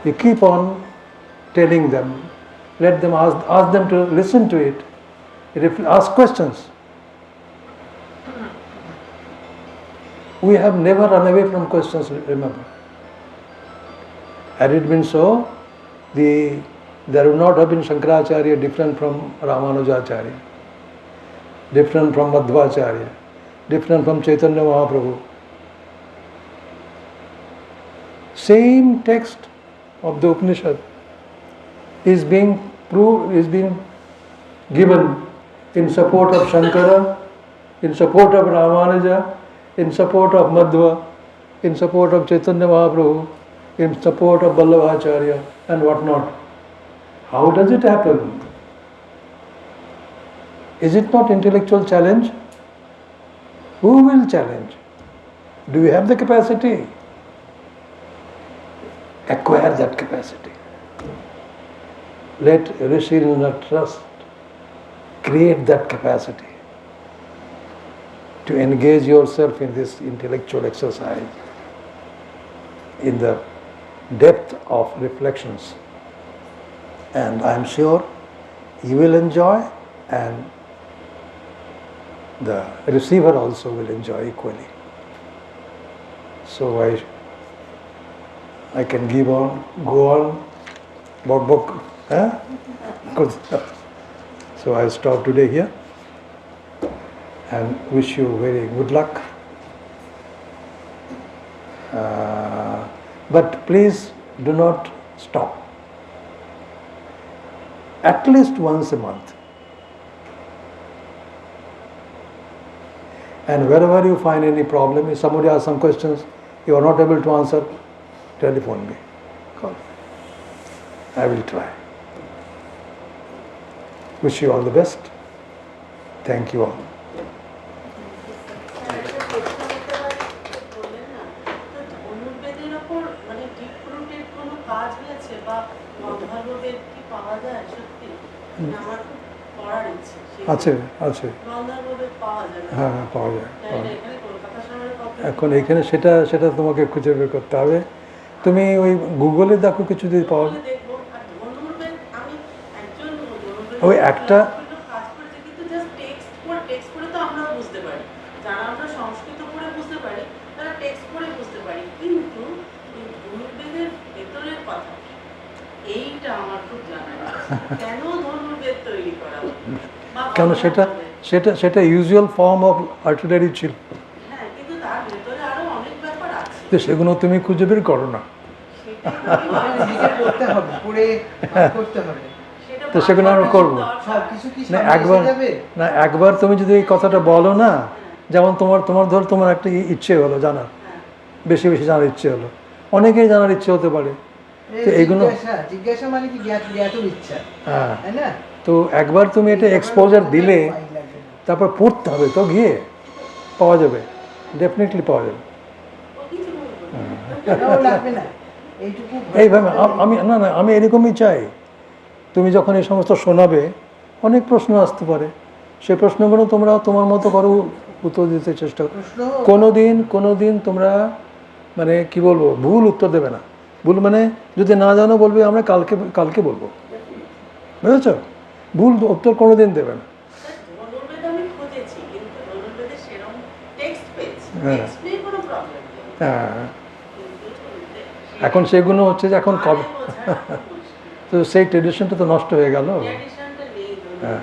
you keep on telling them, let them ask them to listen to it, ask questions. We have never run away from questions, remember. Had it been so, there would not have been Shankaracharya different from Ramanujacharya, different from Madhvacharya, different from Chaitanya Mahaprabhu. Same text of the Upanishad is being given in support of Shankara, in support of Ramanuja, in support of Madhva, in support of Chaitanya Mahaprabhu, in support of Vallabhacharya and whatnot. How does it happen? Is it not intellectual challenge? Who will challenge? Do you have the capacity? Acquire that capacity. Let Rishi Rina Trust create that capacity to engage yourself in this intellectual exercise, in the depth of reflections. And I am sure you will enjoy, and the receiver also will enjoy equally. So I can go on, book. Good stuff. So I stop today here and wish you very good luck. But please do not stop. At least once a month. And wherever you find any problem, if somebody asks some questions, you are not able to answer, telephone me. Call. I will try. Wish you all the best. Thank you all. আছে আছে হ্যাঁ পাওয়া যায় এখন এইখানে সেটা তোমাকে খুঁজে বের করতে হবে তুমি ওই গুগলে দেখো কিছু যদি পাওয়া যায় ওই একটা কেন সেটা ইউজুয়াল ফর্ম অফ আর্টিলারি ছিল তো সেগুলো তুমি খুঁজে বের করো না তো সেগুলো আমরা করবো না একবার তুমি যদি এই কথাটা বলো না যেমন তোমার একটা ইচ্ছে হলো জানার বেশি জানার ইচ্ছে হলো অনেকেই জানার ইচ্ছে হতে পারে তো এইগুলো জিজ্ঞাসা মানে কি জ্ঞাতর ইচ্ছা হ্যাঁ তো একবার তুমি এটা এক্সপোজার দিলে তারপর পড়তে হবে তো গিয়ে পাওয়া যাবে ডেফিনেটলি পাওয়া যাবে এইভাবে আমি এরকমই চাই তুমি যখন এই সমস্ত শোনাবে অনেক প্রশ্ন আসতে পারে সেই প্রশ্নগুলো তোমরা তোমার মতো করো উত্তর দিতে চেষ্টা করো কোনোদিন তোমরা মানে কি বলবো ভুল উত্তর দেবে না ভুল মানে যদি না জানো বলবে আমরা কালকে বলবো বুঝেছ ভুল উত্তর কোনোদিন দেবে না হ্যাঁ এখন সেগুলো হচ্ছে যে এখন কবে তো সেই ট্রেডিশনটা তো নষ্ট হয়ে গেল হ্যাঁ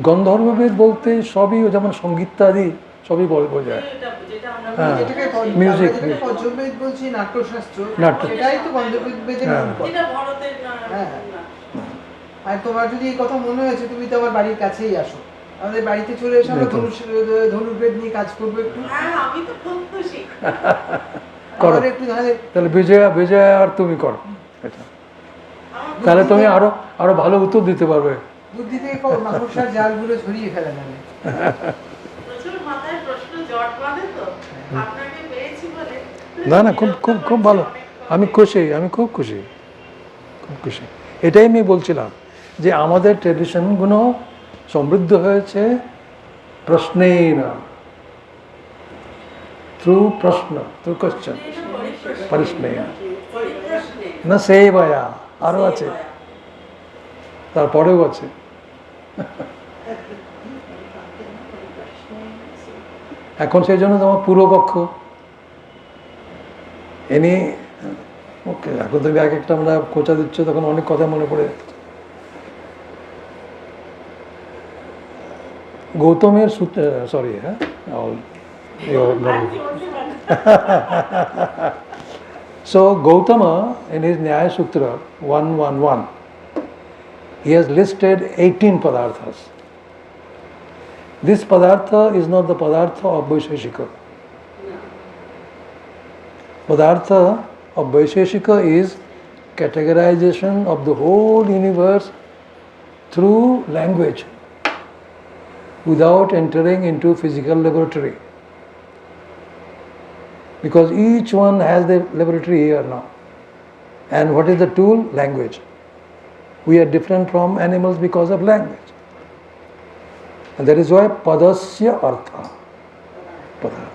গন্ধর্ববেদ বলতে সবই যেমন সঙ্গীতাদি সবই বোঝায় হ্যাঁ মিউজিক বলছি নাট্যশাস্ত্র নাট্য সেটাই তো গন্ধর্ববেদের আর তোমার যদি এই কথা মনে হয়েছে তুমি তো আমার বাড়ির কাছেই আসো, আমাদের বাড়িতে চলে এসে আমরা ধনুর্বেদ নিয়ে কাজ করবো একটু। হ্যাঁ, আমি তো খুব খুশি। করো। আমার একটু তাহলে তাহলে বিজয়া আর তুমি করো এটা। আমার তাহলে তুমি আরো ভালো উত্তর দিতে পারবে। বুদ্ধি থেকে মাকড়সার জালগুলো ছড়িয়ে ফেলে মানে। প্রচুর মাথায় প্রশ্ন জট বাঁধে তো, আপনাকে পেয়েছি বলে। না খুব ভালো, আমি খুব খুশি। এটাই আমি বলছিলাম যে আমাদের ট্রেডিশনগুলো সমৃদ্ধ হয়েছে প্রশ্নেই না, থ্রু প্রশ্ন, থ্রু কোশ্চেন, প্রশ্নেই না সেবায়া, আরও আছে, তারপরেও আছে। এখন সেই জন্য তোমার পূর্বপক্ষ এনে ওকে, এখন তুমি এক একটা আমরা খোঁচা দিচ্ছ, তখন অনেক কথা মনে পড়ে যাচ্ছে। গৌতমের সরি, হ্যাঁ, so Gautama in his Nyaya Sutra 111, he has listed 18 padarthas. This padartha is not the padartha of Vaisheshika. Padartha of Vaisheshika is categorization of the whole universe through language without entering into physical laboratory. Because each one has the laboratory here now. And what is the tool? Language. We are different from animals because of language. And that is why padasya artha, padartha.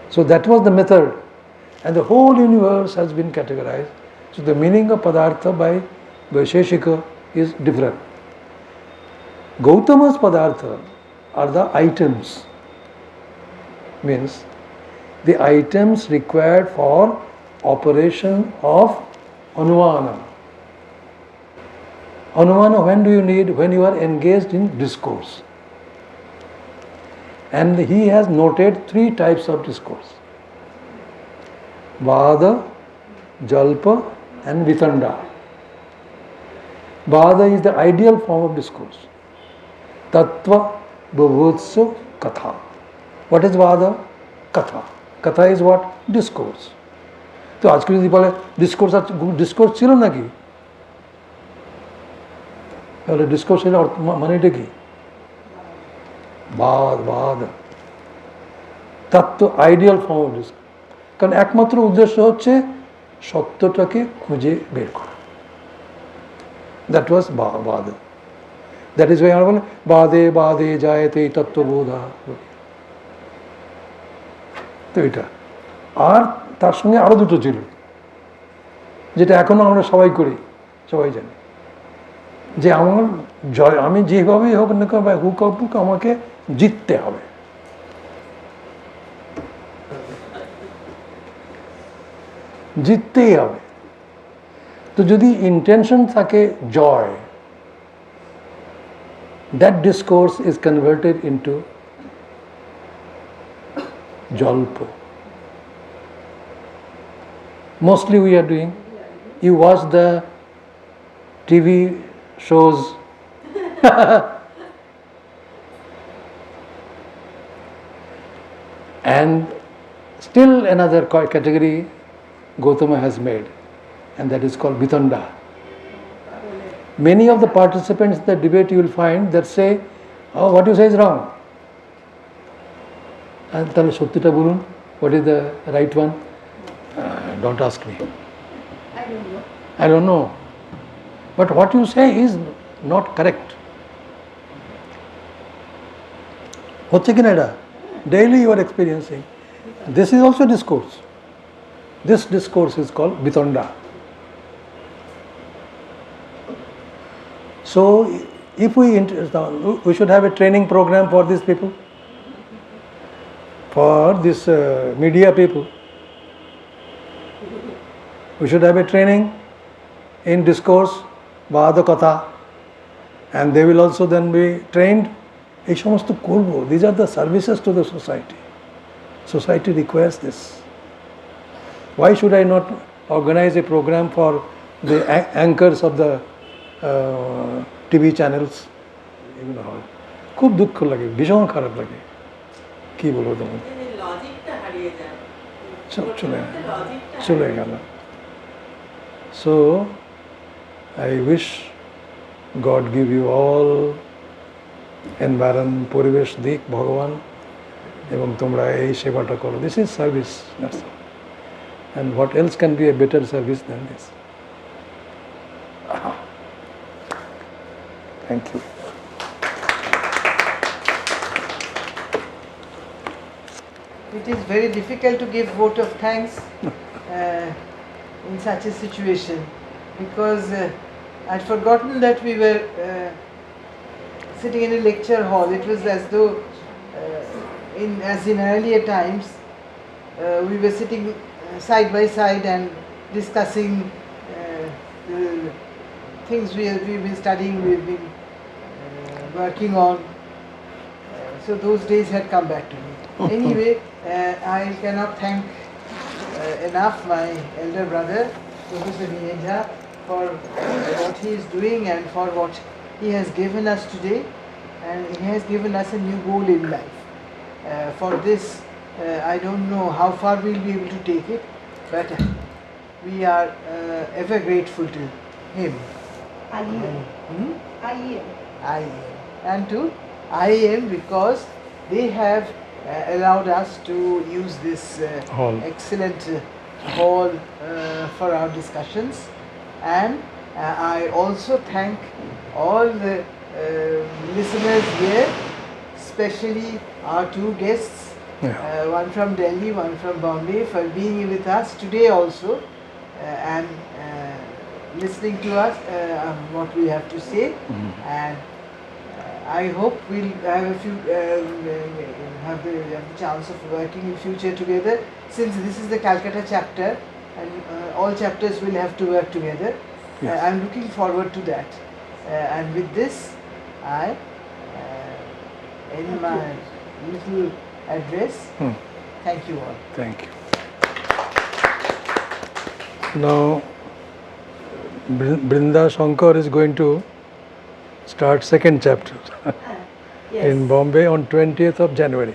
So that was the method. And the whole universe has been categorized. So the meaning of padartha by Vaisheshika is different. Gautama's padartha are the items. Means the items required for operation of anuvana. Anuvana, when do you need? When you are engaged in discourse. And he has noted 3 types of discourse: Vada, Jalpa and Vitanda. Vada is the ideal form of discourse. Tattva, Bhuvutsu, Katha. What is Vada? Katha. Katha is what? Discourse. তো আজকে যদি বলে discourse ছিল নাকি, তাহলে discourse এর মানেটা কি? বাদ তত্ত্ব, আইডিয়াল ফর্ম অফ ডিসকোর্স। কারণ একমাত্র উদ্দেশ্য হচ্ছে সত্যটাকে খুঁজে বের করা। দ্যাট ওয়াজ বাদ। দ্যাট ইজ ওয়াই আমরা বলি বাদে জায়তে তত্ত্ববোধা। তো এটা, আর তার সঙ্গে আরো 2টো ছিল, যেটা এখনো আমরা সবাই করি, সবাই জানি, যে আমি যেভাবেই হোক না বা হুক আমাকে জিততে হবে। জিততেই হবে। তো যদি ইন্টেনশন থাকে জয়, that discourse is converted into jalpa. Mostly we are doing, you watch the TV shows and still another category Gautama has made, and that is called Vitanda. Many of the participants in the debate you will find that say, oh, what you say is wrong. And তাহলে সত্যিটা বলুন, what is the right one? Don't ask me. I don't know. But what you say is not correct. হচ্ছে কিনা এটা? Daily you are experiencing. This is also discourse. This discourse is called Vitanda. So, if we should have a training program for these people, for this media people. We should have a training in discourse, Vada Katha, and they will also then be trained. এই সমস্ত করব. These are the services to the society. Society requires this. Why should I not organize a program for the anchors of the TV channels এগুলো হয়, খুব দুঃখ লাগে, ভীষণ খারাপ লাগে, কি বলবো তোমার, লজিকটা হারিয়ে যায়, সব চলে লজিকটা চলে গেল। So I wish God give you all environment, পরিবেশ দিক ভগবান, এবং তোমরা এই সেবাটা করো। This is service, and what else can be a better service than this. Thank you. It is very difficult to give vote of thanks in such a situation, because I'd forgotten that we were sitting in a lecture hall. It was as though, as in earlier times, we were sitting side by side and discussing the things we've been studying, we've been working on. So those days had come back to me. Anyway, I cannot thank enough my elder brother, Professor Rina, for what he is doing and for what he has given us today, and he has given us a new goal in life. For this, I don't know how far we'll be able to take it, but we are ever grateful to him. I am. Hmm? I am. And to IIM, because they have allowed us to use this Hall. excellent hall for our discussions. And I also thank all the listeners here, especially our two guests, one from Delhi, one from Bombay, for being with us today also and listening to us, what we have to say. And I hope we'll have a few have the chance of working in future together, since this is the Calcutta chapter and all chapters will have to work together. Yes. I'm looking forward to that. And with this, I end my little address. Thank you all. Thank you. Now, Brinda Shankar is going to start second chapter Yes. in Bombay on 20th of January.